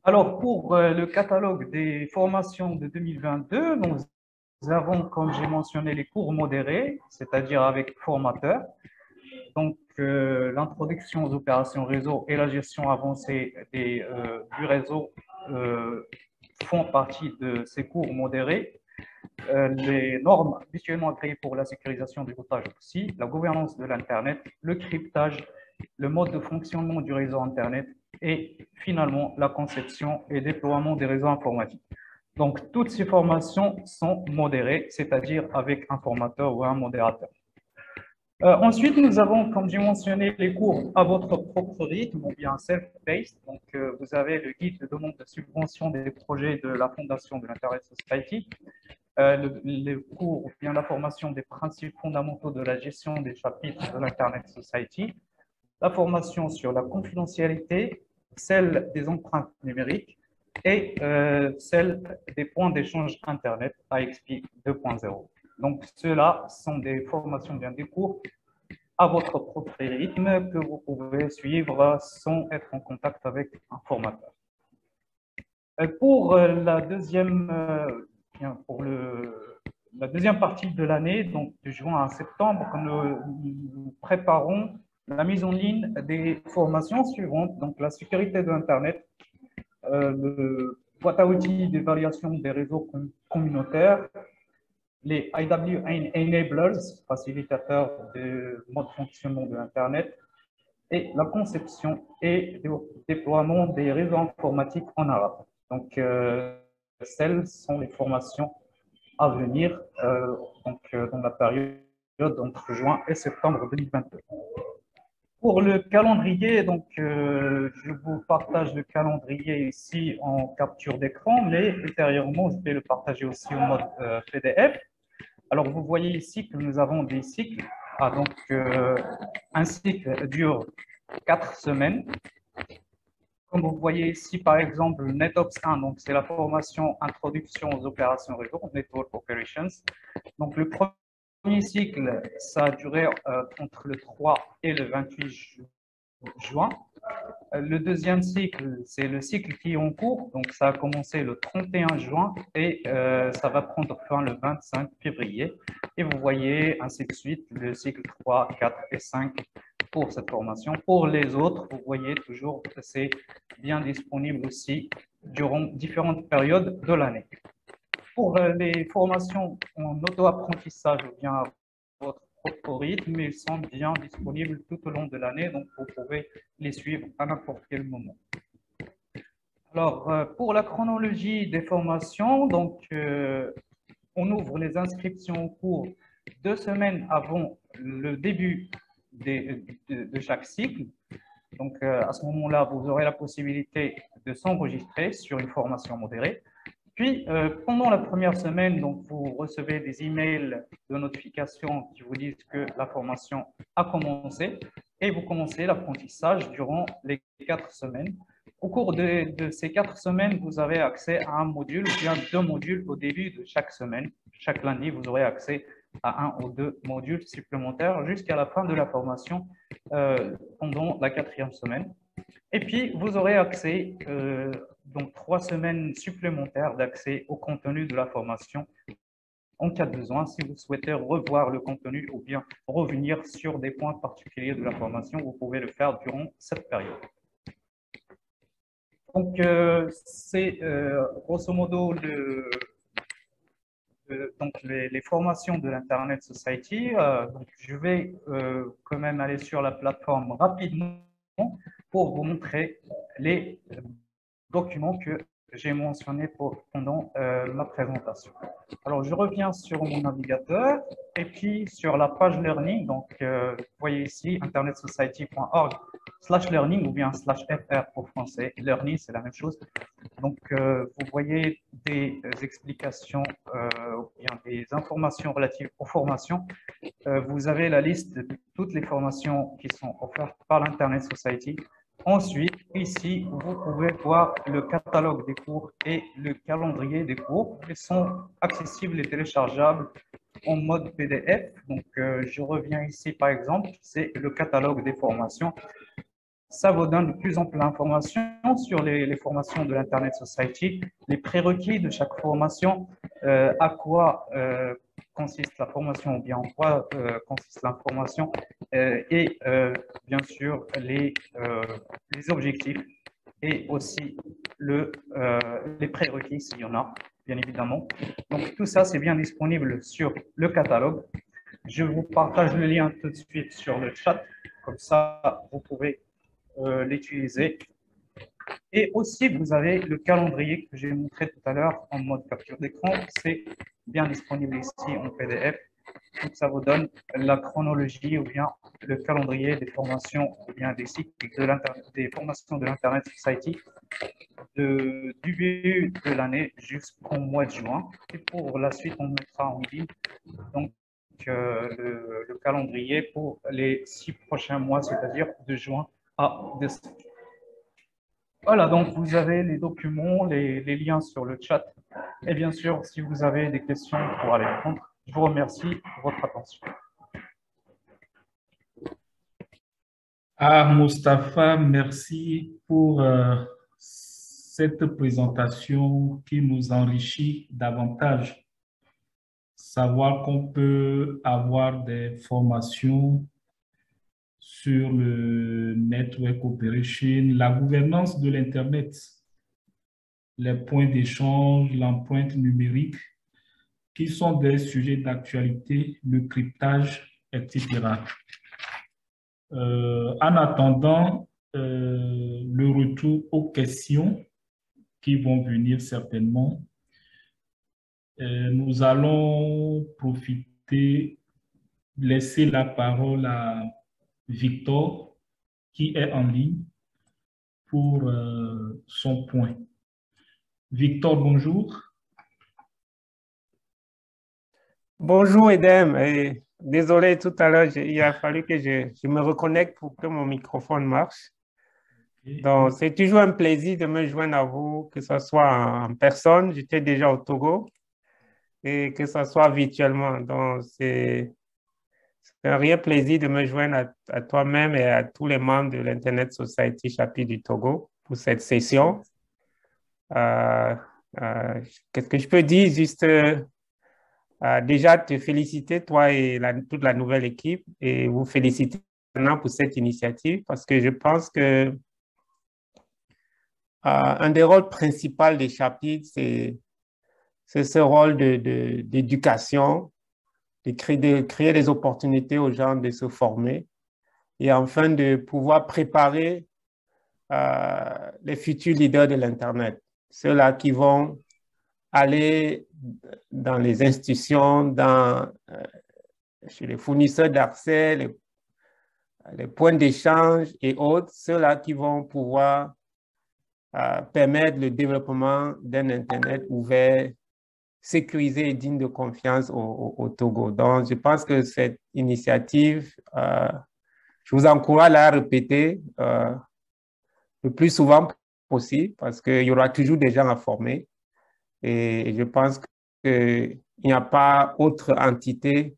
Alors, pour le catalogue des formations de 2022, nous avons, comme j'ai mentionné, les cours modérés, c'est-à-dire avec formateur. Donc, l'introduction aux opérations réseau et la gestion avancée du réseau font partie de ces cours modérés. Les normes habituellement agréées pour la sécurisation du routage aussi, la gouvernance de l'Internet, le cryptage, le mode de fonctionnement du réseau Internet et finalement la conception et déploiement des réseaux informatiques. Donc, toutes ces formations sont modérées, c'est-à-dire avec un formateur ou un modérateur. Ensuite, nous avons, comme j'ai mentionné, les cours à votre propre rythme, ou bien self-paced. Donc, vous avez le guide de demande de subvention des projets de la Fondation de l'Internet Society, les cours ou bien la formation des principes fondamentaux de la gestion des chapitres de l'Internet Society, la formation sur la confidentialité, celle des empreintes numériques et celle des points d'échange Internet AXP 2.0. Donc, ceux-là sont des formations, bien des cours à votre propre rythme que vous pouvez suivre sans être en contact avec un formateur. Pour la deuxième partie de l'année, donc de juin à septembre, nous préparons la mise en ligne des formations suivantes, donc la sécurité de l'Internet, le boîte à outils d'évaluation des réseaux communautaires, les IW Enablers, facilitateurs du mode de fonctionnement de l'Internet, et la conception et le déploiement des réseaux informatiques en arabe. Donc, celles sont les formations à venir dans la période entre juin et septembre 2022. Pour le calendrier, donc, je vous partage le calendrier ici en capture d'écran, mais ultérieurement, je vais le partager aussi en mode PDF. Alors, vous voyez ici que nous avons des cycles. Donc, un cycle dure 4 semaines. Comme vous voyez ici, par exemple, NetOps 1, donc c'est la formation Introduction aux opérations réseau, Network Operations. Donc, le premier cycle, ça a duré entre le 3 et le 28 juin. Le deuxième cycle, c'est le cycle qui est en cours. Donc, ça a commencé le 31 juin et ça va prendre fin le 25 février. Et vous voyez, ainsi de suite, le cycle 3, 4 et 5 pour cette formation. Pour les autres, vous voyez toujours que c'est bien disponible aussi durant différentes périodes de l'année. Pour les formations en auto-apprentissage ou bien votre propre rythme, ils sont bien disponibles tout au long de l'année, donc vous pouvez les suivre à n'importe quel moment. Alors, pour la chronologie des formations, donc, on ouvre les inscriptions au cours 2 semaines avant le début de chaque cycle. Donc, à ce moment-là, vous aurez la possibilité de s'enregistrer sur une formation modérée. Puis, pendant la première semaine, donc, vous recevez des emails de notification qui vous disent que la formation a commencé et vous commencez l'apprentissage durant les 4 semaines. Au cours de ces 4 semaines, vous avez accès à un module ou bien 2 modules au début de chaque semaine. Chaque lundi, vous aurez accès à 1 ou 2 modules supplémentaires jusqu'à la fin de la formation pendant la 4e semaine. Et puis, vous aurez accès, donc 3 semaines supplémentaires d'accès au contenu de la formation en cas de besoin. Si vous souhaitez revoir le contenu ou bien revenir sur des points particuliers de la formation, vous pouvez le faire durant cette période. Donc, c'est grosso modo donc les formations de l'Internet Society. Donc, je vais quand même aller sur la plateforme rapidement pour vous montrer les documents que j'ai mentionnés pendant ma présentation. Alors, je reviens sur mon navigateur et puis sur la page Learning. Donc, vous voyez ici internetsociety.org/learning ou bien /fr pour français. Learning, c'est la même chose. Donc, vous voyez des explications ou bien des informations relatives aux formations, vous avez la liste de toutes les formations qui sont offertes par l'Internet Society. Ensuite, ici, vous pouvez voir le catalogue des cours et le calendrier des cours. Ils sont accessibles et téléchargeables en mode PDF. Donc, je reviens ici, par exemple, c'est le catalogue des formations. Ça vous donne de plus amples informations sur les formations de l'Internet Society, les prérequis de chaque formation, à quoi consiste la formation ou bien en quoi consiste l'information et bien sûr les objectifs et aussi les prérequis s'il y en a, bien évidemment. Donc tout ça, c'est bien disponible sur le catalogue. Je vous partage le lien tout de suite sur le chat, comme ça vous pouvez l'utiliser. Et aussi, vous avez le calendrier que j'ai montré tout à l'heure en mode capture d'écran. C'est bien disponible ici en PDF. Donc, ça vous donne la chronologie ou bien le calendrier des formations ou bien des cycles des formations de l'Internet Society du début de l'année jusqu'au mois de juin. Et pour la suite, on mettra en ligne donc, le calendrier pour les 6 prochains mois, c'est-à-dire de juin à décembre. Voilà, donc vous avez les documents, les liens sur le chat. Et bien sûr, si vous avez des questions pour aller répondre, je vous remercie pour votre attention. Mustapha, merci pour cette présentation qui nous enrichit davantage. Savoir qu'on peut avoir des formations sur le Network Operation, la gouvernance de l'Internet, les points d'échange, l'empreinte numérique, qui sont des sujets d'actualité, le cryptage, etc. En attendant le retour aux questions qui vont venir certainement, nous allons profiter, laisser la parole à Victor, qui est en ligne pour son point. Victor, bonjour. Bonjour Edem, et désolé tout à l'heure, il a fallu que je me reconnecte pour que mon microphone marche. Donc, c'est toujours un plaisir de me joindre à vous, que ce soit en personne, j'étais déjà au Togo, et que ce soit virtuellement. Donc, c'est un réel plaisir de me joindre à toi-même et à tous les membres de l'Internet Society chapitre du Togo pour cette session. Qu'est-ce que je peux dire? Juste déjà te féliciter, toi et toute la nouvelle équipe, et vous féliciter maintenant pour cette initiative parce que je pense que un des rôles principaux des chapitres, c'est ce rôle d'éducation, de créer des opportunités aux gens de se former et enfin de pouvoir préparer les futurs leaders de l'Internet, ceux-là qui vont aller dans les institutions, chez les fournisseurs d'accès, les points d'échange et autres, ceux-là qui vont pouvoir permettre le développement d'un Internet ouvert, sécurisé et digne de confiance au Togo. Donc, je pense que cette initiative, je vous encourage à la répéter le plus souvent possible parce qu'il y aura toujours des gens à former. Et je pense qu'il n'y a pas autre entité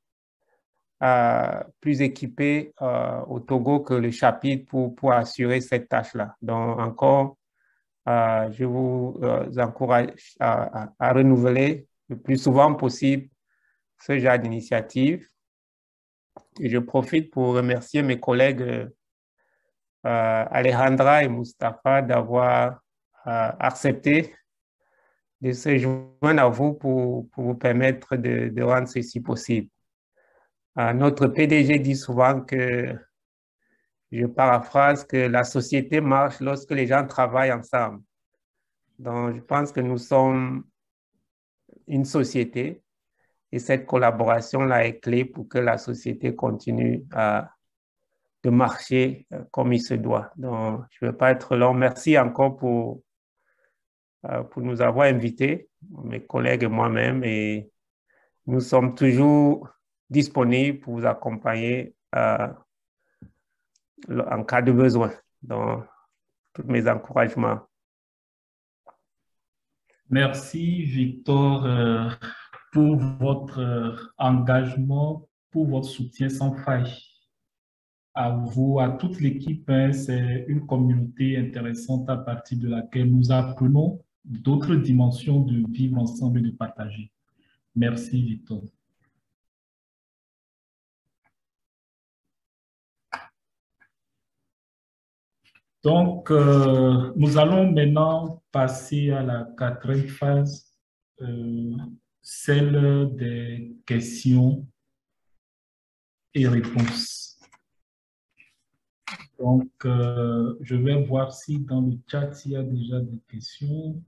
plus équipée au Togo que le chapitre pour assurer cette tâche-là. Donc, encore, je vous encourage à renouveler le plus souvent possible ce genre d'initiative. Et je profite pour remercier mes collègues Alejandra et Mustapha d'avoir accepté de se joindre à vous pour vous permettre de rendre ceci possible. Notre PDG dit souvent que, je paraphrase, que la société marche lorsque les gens travaillent ensemble. Donc, je pense que nous sommes une société et cette collaboration-là est clé pour que la société continue de marcher comme il se doit. Donc, je ne vais pas être long. Merci encore pour nous avoir invités mes collègues et moi-même, et nous sommes toujours disponibles pour vous accompagner en cas de besoin. Donc, tous mes encouragements. Merci, Victor, pour votre engagement, pour votre soutien sans faille. À vous, à toute l'équipe, hein, c'est une communauté intéressante à partir de laquelle nous apprenons d'autres dimensions de vivre ensemble et de partager. Merci, Victor. Donc, nous allons maintenant passer à la quatrième phase, celle des questions et réponses. Donc, je vais voir si dans le chat, il y a déjà des questions.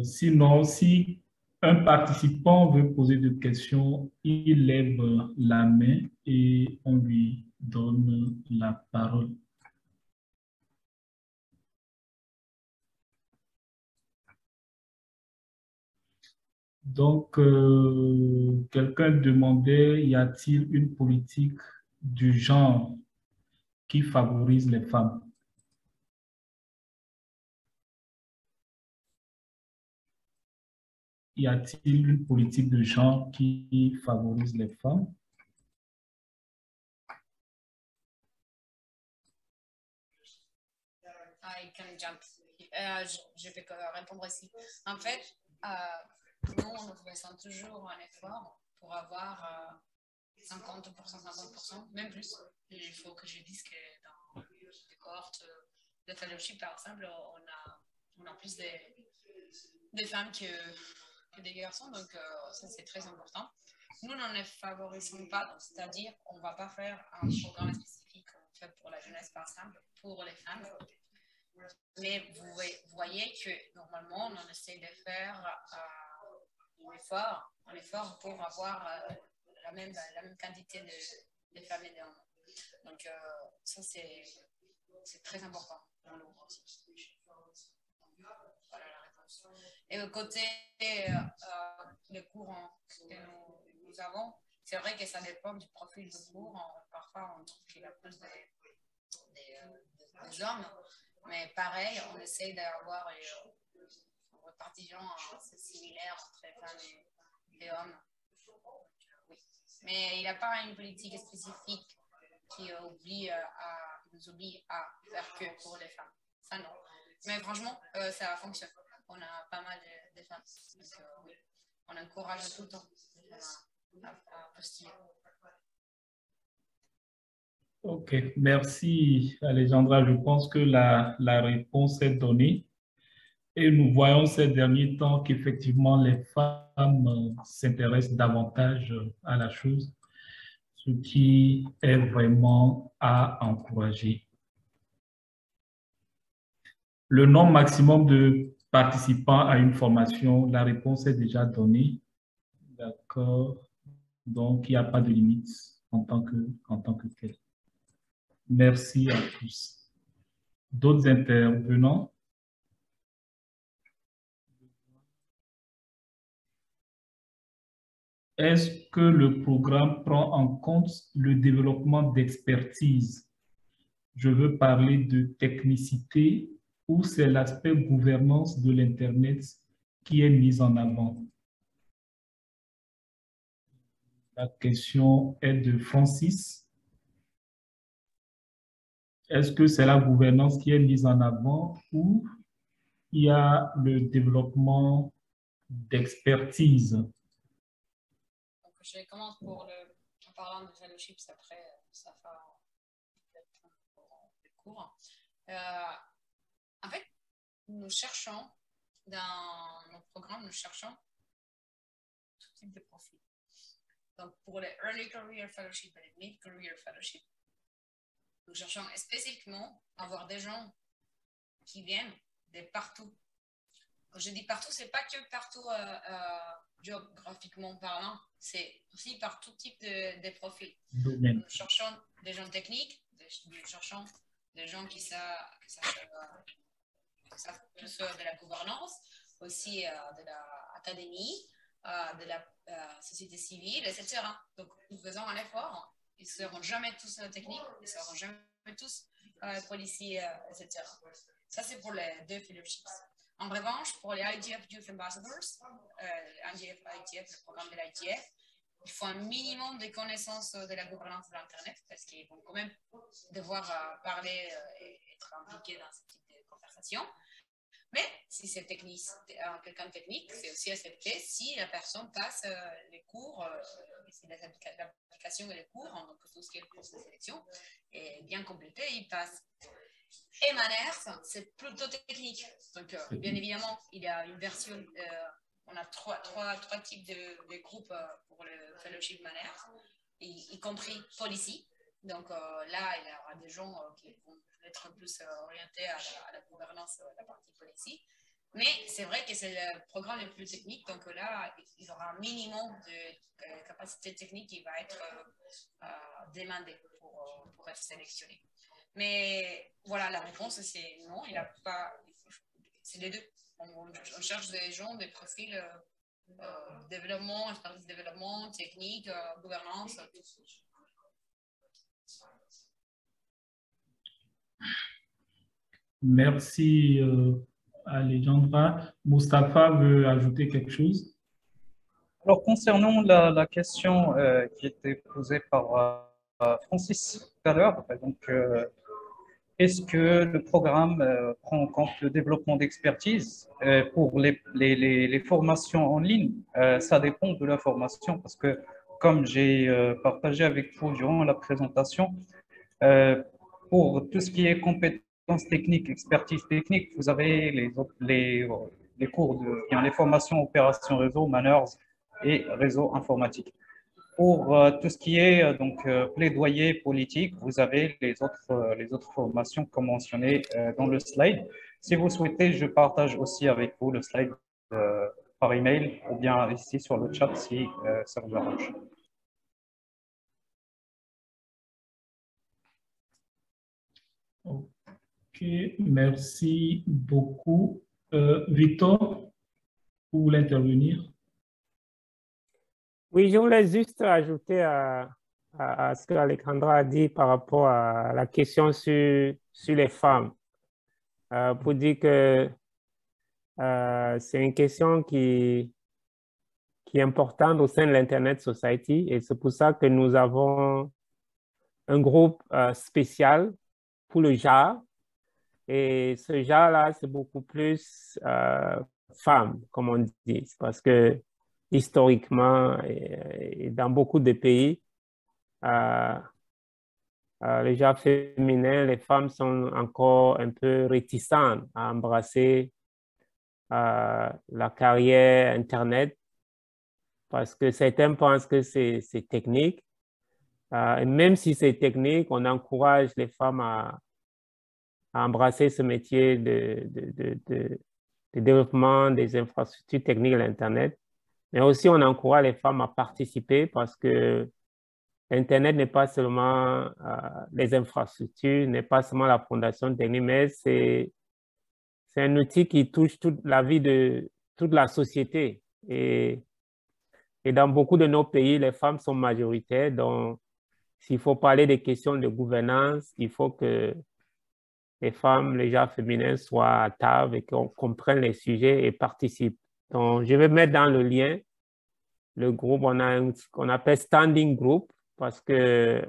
Sinon, si un participant veut poser des questions, il lève la main et on lui donne la parole. Donc, quelqu'un demandait, y a-t-il une politique du genre qui favorise les femmes? Y a-t-il une politique de genre qui favorise les femmes? I can jump. Je vais répondre ici. En fait, nous, nous faisons toujours un effort pour avoir 50%, 50%, même plus. Il faut que je dise que dans les cohortes de fellowship, par exemple, on a plus des femmes que des garçons, donc ça c'est très important. Nous n'en les favorisons pas, c'est-à-dire on ne va pas faire un programme spécifique fait pour la jeunesse, par exemple, pour les femmes. Mais vous voyez que normalement, on essaie de faire un effort pour avoir la même quantité de femmes et d'hommes. Donc, ça, c'est très important pour nous aussi. Voilà la réponse. Et au côté des cours que nous avons, c'est vrai que ça dépend du profil de cours. Parfois, on trouve qu'il y a plus des hommes. Mais pareil, on essaie d'avoir une répartition assez similaire entre femmes et hommes. Oui. Mais il n'y a pas une politique spécifique qui nous oblige à faire que pour les femmes. Ça, non. Mais franchement, ça fonctionne. On a pas mal de femmes. Donc, oui, on encourage tout le temps à postuler. Ok, merci Alejandra. Je pense que la réponse est donnée. Et nous voyons ces derniers temps qu'effectivement les femmes s'intéressent davantage à la chose, ce qui est vraiment à encourager. Le nombre maximum de participants à une formation, la réponse est déjà donnée. D'accord. Donc, il n'y a pas de limite en tant que tel. Merci à tous. D'autres intervenants? Est-ce que le programme prend en compte le développement d'expertise? Je veux parler de technicité ou c'est l'aspect gouvernance de l'Internet qui est mis en avant? La question est de Francis. Est-ce que c'est la gouvernance qui est mise en avant ou il y a le développement d'expertise? Donc, je commence en parlant de fellowships, après ça fera le cours. En fait, nous cherchons, dans nos programmes, nous cherchons tout type de profil. Donc, pour les Early Career Fellowship et les Mid Career Fellowship, nous cherchons spécifiquement à avoir des gens qui viennent de partout. Quand je dis partout, ce n'est pas que partout géographiquement parlant, c'est aussi par tout type de profils. Nous cherchons des gens techniques, nous cherchons des gens qui savent plus de la gouvernance, aussi de l'académie, de la société civile, etc. Donc, nous faisons un effort. Ils ne seront jamais tous techniques, ils ne seront jamais tous policiers, etc. Ça, c'est pour les deux fellowships. En revanche, pour les IGF Youth Ambassadors, IGF, le programme de l'IGF, il faut un minimum de connaissances de la gouvernance de l'Internet parce qu'ils vont quand même devoir parler et être impliqués dans ce type de conversation. Mais si c'est quelqu'un de technique, c'est aussi accepté si la personne passe les cours, si l'application et les cours, donc tout ce qui est le cours de sélection, est bien complété, il passe. Et Manners, c'est plutôt technique. Donc, bien évidemment, il y a une version, on a trois types de groupes pour le fellowship Manners, y compris policy. Donc là, il y aura des gens qui vont être plus orientés à la gouvernance de la partie policy. Mais c'est vrai que c'est le programme le plus technique. Donc là, il y aura un minimum de capacité technique qui va être demandé pour être sélectionné. Mais voilà, la réponse, c'est non, il n'a pas. C'est les deux. On cherche des gens, des profils développement, expérience de développement, technique, gouvernance, tout ça. Merci, Alejandra. Mustapha veut ajouter quelque chose? Alors, concernant la question qui était posée par Francis tout à l'heure, donc, est-ce que le programme prend en compte le développement d'expertise pour les formations en ligne? Ça dépend de la formation parce que, comme j'ai partagé avec vous durant la présentation, pour tout ce qui est compétences techniques, expertise technique, vous avez les cours les formations opération réseau, manners et réseau informatique. Pour tout ce qui est plaidoyer politique, vous avez les autres formations comme mentionné dans le slide. Si vous souhaitez, je partage aussi avec vous le slide par email ou bien ici sur le chat si ça vous arrange. Ok, merci beaucoup. Victor, vous voulez intervenir? Oui, je voulais juste ajouter à ce que Alejandra a dit par rapport à la question sur les femmes, pour dire que c'est une question qui est importante au sein de l'Internet Society et c'est pour ça que nous avons un groupe spécial pour le genre. Et ce genre-là, c'est beaucoup plus femmes, comme on dit, parce que historiquement, et dans beaucoup de pays, les genres féminins, les femmes sont encore un peu réticentes à embrasser la carrière Internet parce que certains pensent que c'est technique. Et même si c'est technique, on encourage les femmes à embrasser ce métier de développement des infrastructures techniques de l'Internet. Mais aussi, on encourage les femmes à participer parce que l'Internet n'est pas seulement les infrastructures, n'est pas seulement la fondation technique, mais c'est un outil qui touche toute la vie de toute la société. Et dans beaucoup de nos pays, les femmes sont majoritaires. Donc, s'il faut parler des questions de gouvernance, il faut que les femmes, les genres féminins soient à table et qu'on comprenne les sujets et participent. Donc, je vais mettre dans le lien le groupe, on a qu'on appelle Standing Group parce que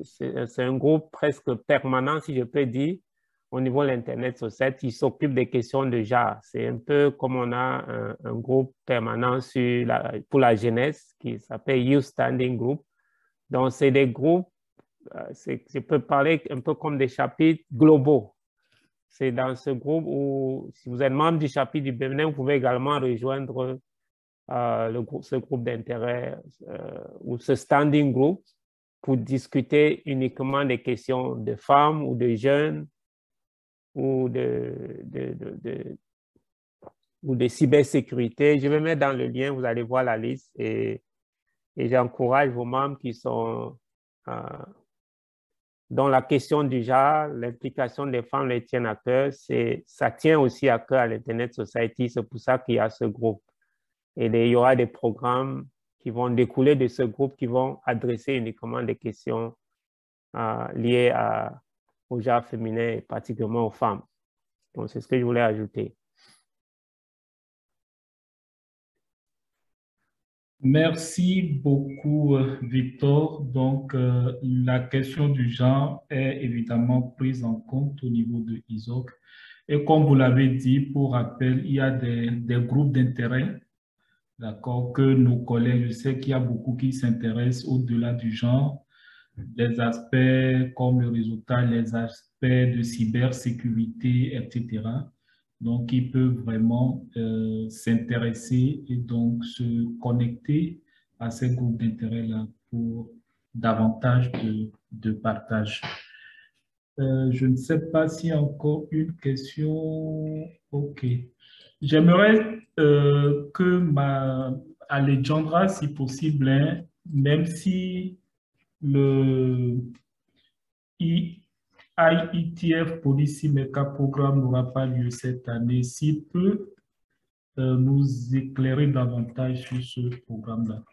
c'est un groupe presque permanent, si je peux dire, au niveau de l'Internet Society. Il s'occupe des questions de genre. C'est un peu comme on a un groupe permanent pour la jeunesse qui s'appelle Youth Standing Group. Donc, c'est des groupes, je peux parler un peu comme des chapitres globaux. C'est dans ce groupe où, si vous êtes membre du chapitre du Bénin, vous pouvez également rejoindre ce groupe d'intérêt ou ce standing group pour discuter uniquement des questions de femmes ou de jeunes ou de cybersécurité. Je vais mettre dans le lien, vous allez voir la liste et j'encourage vos membres qui sont dont la question du genre, l'implication des femmes les tiennent à cœur. Ça tient aussi à cœur à l'Internet Society. C'est pour ça qu'il y a ce groupe. Et il y aura des programmes qui vont découler de ce groupe qui vont adresser uniquement des questions liées au genre féminin et particulièrement aux femmes. Donc, c'est ce que je voulais ajouter. Merci beaucoup, Victor. Donc, la question du genre est évidemment prise en compte au niveau de ISOC. Et comme vous l'avez dit, pour rappel, il y a des groupes d'intérêt, d'accord, que nos collègues, je sais qu'il y a beaucoup qui s'intéressent au-delà du genre, des aspects comme le résultat, les aspects de cybersécurité, etc. Donc, ils peuvent vraiment s'intéresser et donc se connecter à ces groupes d'intérêt-là pour davantage de partage. Je ne sais pas s'il y a encore une question. OK. J'aimerais que Alejandra, si possible, hein, même si le IETF Policy Maker Programme n'aura pas lieu cette année, s'il peut nous éclairer davantage sur ce programme-là.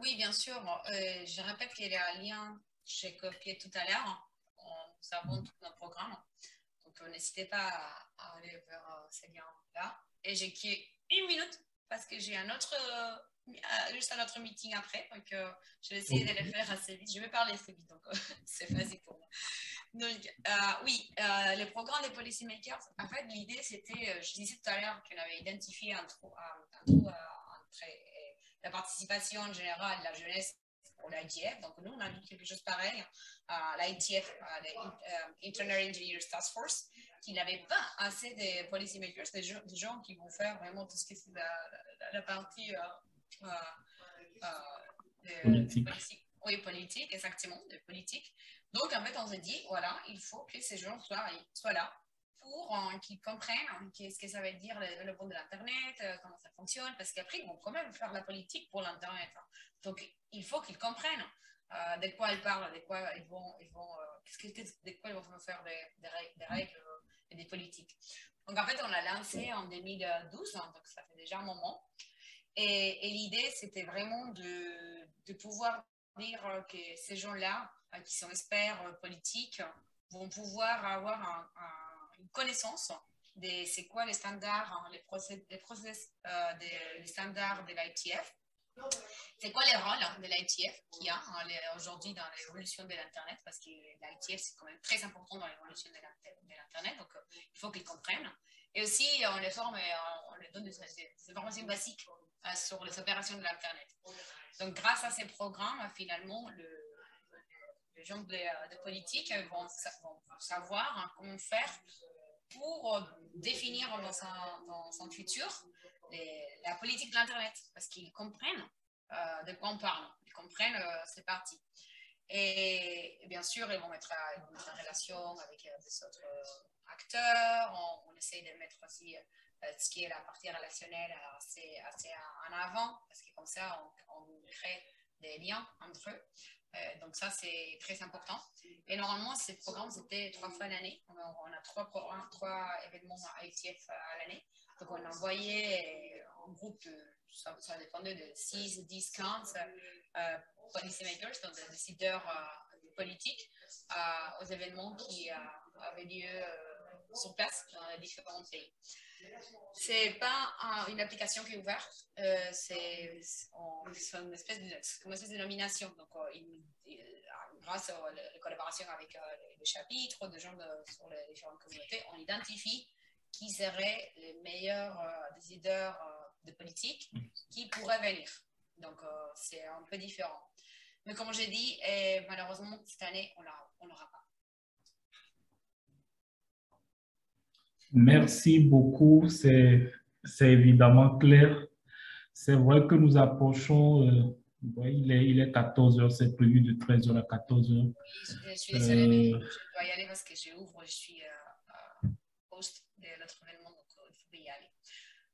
Oui, bien sûr. Je répète qu'il y a un lien que j'ai copié tout à l'heure. Nous avons tous nos programmes. Donc, n'hésitez pas à aller vers ces liens-là. Et j'ai qui une minute parce que j'ai juste un autre meeting après. Donc, je vais essayer de le faire assez vite. Je vais parler assez vite, donc c'est facile pour moi. Donc, oui, le programme des policymakers, en fait, l'idée, c'était, je disais tout à l'heure qu'on avait identifié un trou entre la participation en général de la jeunesse pour l'ITF. Donc, nous, on a dit quelque chose pareil à l'ITF, Internal Engineers Task Force, qui n'avait pas assez de policymakers, des gens qui vont faire vraiment tout ce qui est la partie politique. Oui, politique, exactement, de politique. Donc, en fait, on s'est dit, voilà, il faut que ces gens soient là pour qu'ils comprennent qu'est-ce que ça veut dire le développement de l'Internet, comment ça fonctionne, parce qu'après, ils vont quand même faire la politique pour l'Internet. Donc, il faut qu'ils comprennent de quoi ils parlent, de quoi ils vont faire des règles et des politiques. Donc, en fait, on l'a lancé en 2012, donc ça fait déjà un moment. Et l'idée, c'était vraiment de pouvoir dire que ces gens-là, qui sont experts politiques, vont pouvoir avoir une connaissance de c'est quoi les standards, les standards de l'ITF, c'est quoi les rôles de l'ITF qu'il y a aujourd'hui dans l'évolution de l'Internet, parce que l'ITF, c'est quand même très important dans l'évolution de l'Internet, donc il faut qu'ils comprennent. Et aussi, on les forme et on leur donne des informations basiques sur les opérations de l'Internet. Donc, grâce à ces programmes, finalement, les gens de politique vont savoir comment faire pour définir dans son futur la politique de l'Internet, parce qu'ils comprennent de quoi on parle, ils comprennent ces parties. Et bien sûr, ils vont mettre en relation avec des autres acteurs. On essaie de mettre aussi ce qui est la partie relationnelle assez en avant, parce que comme ça, on crée des liens entre eux. Donc ça, c'est très important. Et normalement, ces programmes, c'était 3 fois l'année. On a 3 événements à ITF à l'année. Donc on envoyait en groupe, ça dépendait de 6, 10, 15 policymakers, donc des décideurs politiques, aux événements qui avaient lieu sur place dans les différents pays. C'est pas une application qui est ouverte, c'est une espèce de nomination. Donc, grâce à la collaboration avec les chapitres, des gens sur les différentes communautés, on identifie qui seraient les meilleurs décideurs de politique qui pourraient venir. Donc, c'est un peu différent. Mais comme j'ai dit, malheureusement, cette année, on n'aura pas. Merci beaucoup, c'est évidemment clair. C'est vrai que nous approchons, il est 14 heures, c'est prévu de 13 heures à 14 heures. Oui, je suis désolée, mais je dois y aller parce que je suis host de notre événement, donc il faut y aller.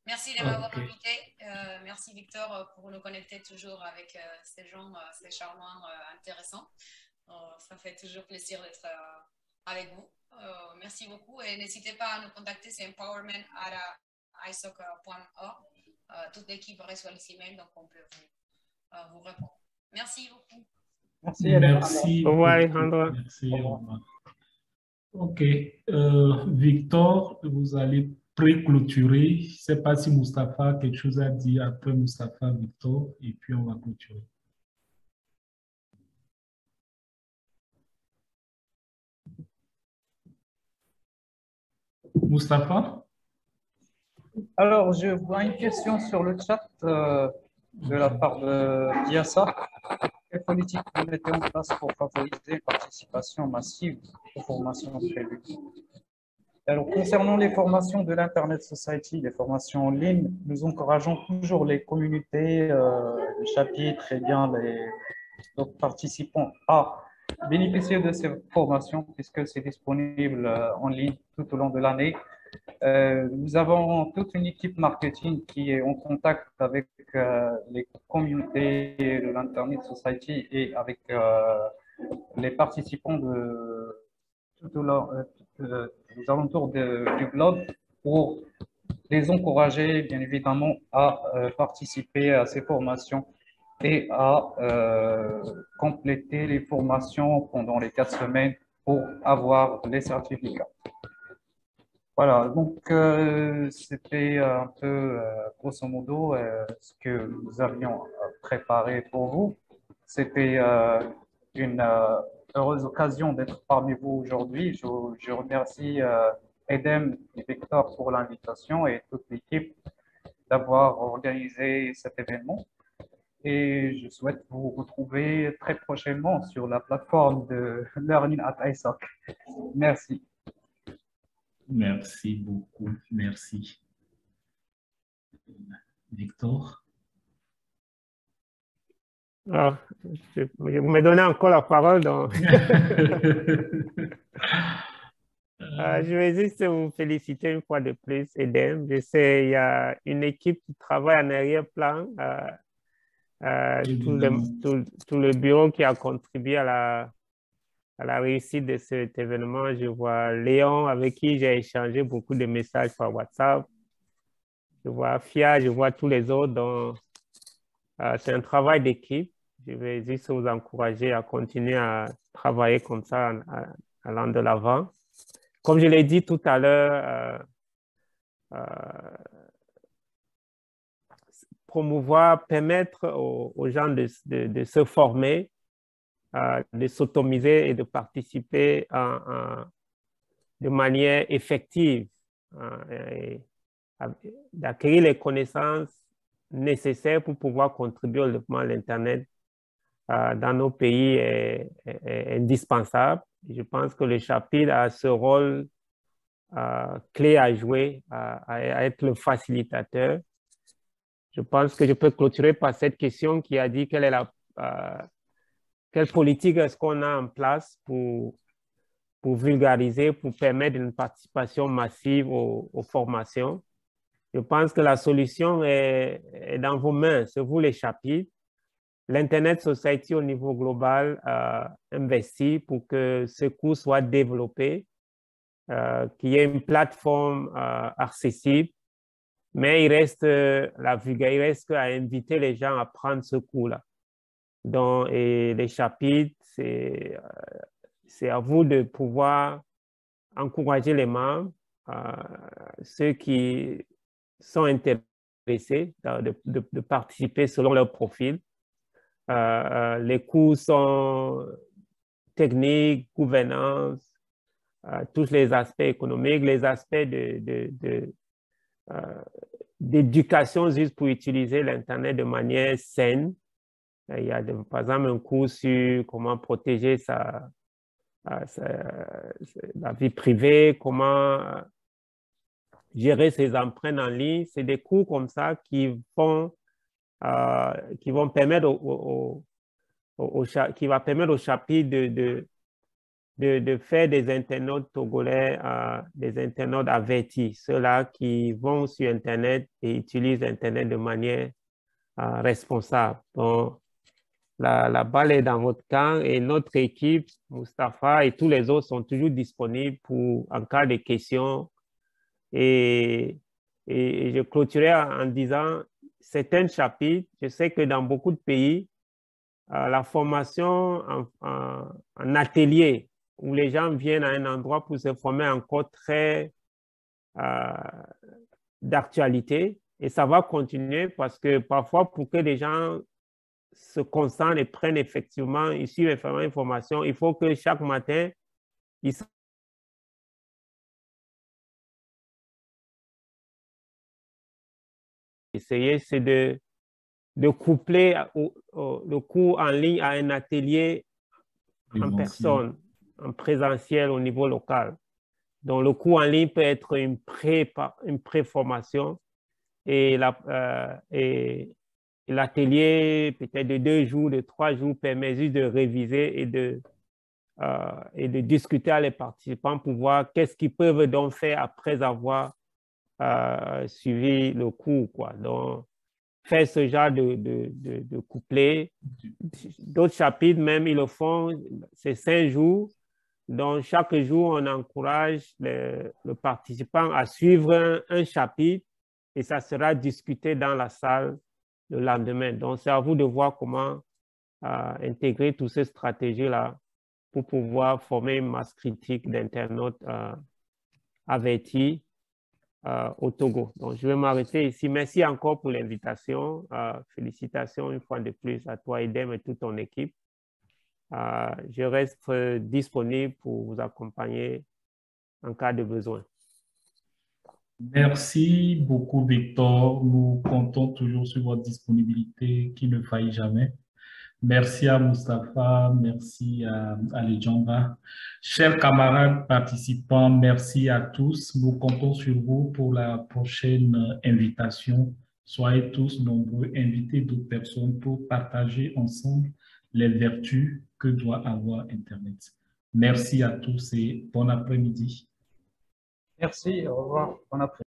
Merci de m'avoir invité. Merci Victor pour nous connecter toujours avec ces gens, ces charmants, intéressants. Ça fait toujours plaisir d'être avec vous. Merci beaucoup et n'hésitez pas à nous contacter, c'est empowerment@isoc.org. Toute l'équipe reçoit les emails, donc on peut vous répondre. Merci beaucoup. Merci. Merci. Au revoir, Alejandra. Merci. Au revoir. OK. Victor, vous allez pré-clôturer. Je ne sais pas si Mustapha a quelque chose à dire après Mustapha, Victor, et puis on va clôturer. Mustapha? Alors, je vois une question sur le chat de la part de Diassa. Quelle politique vous mettez en place pour favoriser une participation massive aux formations prévues? Alors, concernant les formations de l'Internet Society, les formations en ligne, nous encourageons toujours les communautés, les chapitres et bien les participants à bénéficier de ces formations puisque c'est disponible en ligne tout au long de l'année. Nous avons toute une équipe marketing qui est en contact avec les communautés de l'Internet Society et avec les participants de tout au long, aux alentours du globe pour les encourager, bien évidemment, à participer à ces formations et à compléter les formations pendant les 4 semaines pour avoir les certificats. Voilà, donc c'était un peu, grosso modo, ce que nous avions préparé pour vous. C'était une heureuse occasion d'être parmi vous aujourd'hui. Je remercie Edem et Victor pour l'invitation et toute l'équipe d'avoir organisé cet événement. Et je souhaite vous retrouver très prochainement sur la plateforme de Learning at ISOC. Merci. Merci beaucoup. Merci. Victor? Ah, je me donnais encore la parole. Donc. Je vais juste vous féliciter une fois de plus, Edem. Je sais, il y a une équipe qui travaille en arrière-plan. Tout le bureau qui a contribué à la réussite de cet événement. Je vois Léon, avec qui j'ai échangé beaucoup de messages par WhatsApp. Je vois Fia, je vois tous les autres. Donc, c'est un travail d'équipe. Je vais juste vous encourager à continuer à travailler comme ça, allant de l'avant. Comme je l'ai dit tout à l'heure, promouvoir, permettre aux gens de se former, de s'automiser et de participer de manière effective, d'acquérir les connaissances nécessaires pour pouvoir contribuer au développement de l'Internet dans nos pays est indispensable. Je pense que le chapitre a ce rôle clé à jouer, à être le facilitateur. Je pense que je peux clôturer par cette question qui a dit quelle politique est-ce qu'on a en place pour vulgariser, pour permettre une participation massive aux formations. Je pense que la solution est dans vos mains, c'est vous les chapitres. L'Internet Society au niveau global investit pour que ce cours soit développé, qu'il y ait une plateforme accessible, mais il reste à inviter les gens à prendre ce cours-là. Donc, et les chapitres, c'est à vous de pouvoir encourager les membres, ceux qui sont intéressés de participer selon leur profil. Les cours sont techniques, gouvernance, tous les aspects économiques, les aspects d'éducation juste pour utiliser l'Internet de manière saine. Il y a par exemple un cours sur comment protéger la vie privée, comment gérer ses empreintes en ligne. C'est des cours comme ça qui vont permettre qui va permettre au chapitre de faire des internautes togolais, des internautes avertis, ceux-là qui vont sur Internet et utilisent Internet de manière responsable. Donc, la balle est dans votre camp et notre équipe, Mustapha et tous les autres sont toujours disponibles en cas de questions. Et je clôturerai en disant, certains chapitres, je sais que dans beaucoup de pays, la formation en atelier, où les gens viennent à un endroit pour se former encore très d'actualité. Et ça va continuer parce que parfois, pour que les gens se concentrent et prennent effectivement, ils suivent effectivement une formation, il faut que chaque matin, ils essayer, c'est de coupler le cours en ligne à un atelier en personne, en présentiel au niveau local. Donc, le cours en ligne peut être une pré-formation et l'atelier peut-être de 2 jours, de 3 jours permet juste de réviser et de discuter avec les participants pour voir qu'est-ce qu'ils peuvent donc faire après avoir suivi le cours, quoi. Donc, faire ce genre de couplet. D'autres chapitres, même, ils le font, c'est 5 jours. Donc, chaque jour, on encourage le participant à suivre un chapitre et ça sera discuté dans la salle le lendemain. Donc, c'est à vous de voir comment intégrer toutes ces stratégies-là pour pouvoir former une masse critique d'internautes avertis au Togo. Donc, je vais m'arrêter ici. Merci encore pour l'invitation. Félicitations une fois de plus à toi, Edem, et toute ton équipe. Je reste disponible pour vous accompagner en cas de besoin. Merci beaucoup, Victor. Nous comptons toujours sur votre disponibilité qui ne faillit jamais. Merci à Mustapha, merci à Alejandra. Chers camarades participants, merci à tous. Nous comptons sur vous pour la prochaine invitation. Soyez tous nombreux, invitez d'autres personnes pour partager ensemble les vertus que doit avoir Internet. Merci à tous et bon après-midi. Merci, au revoir, bon après-midi.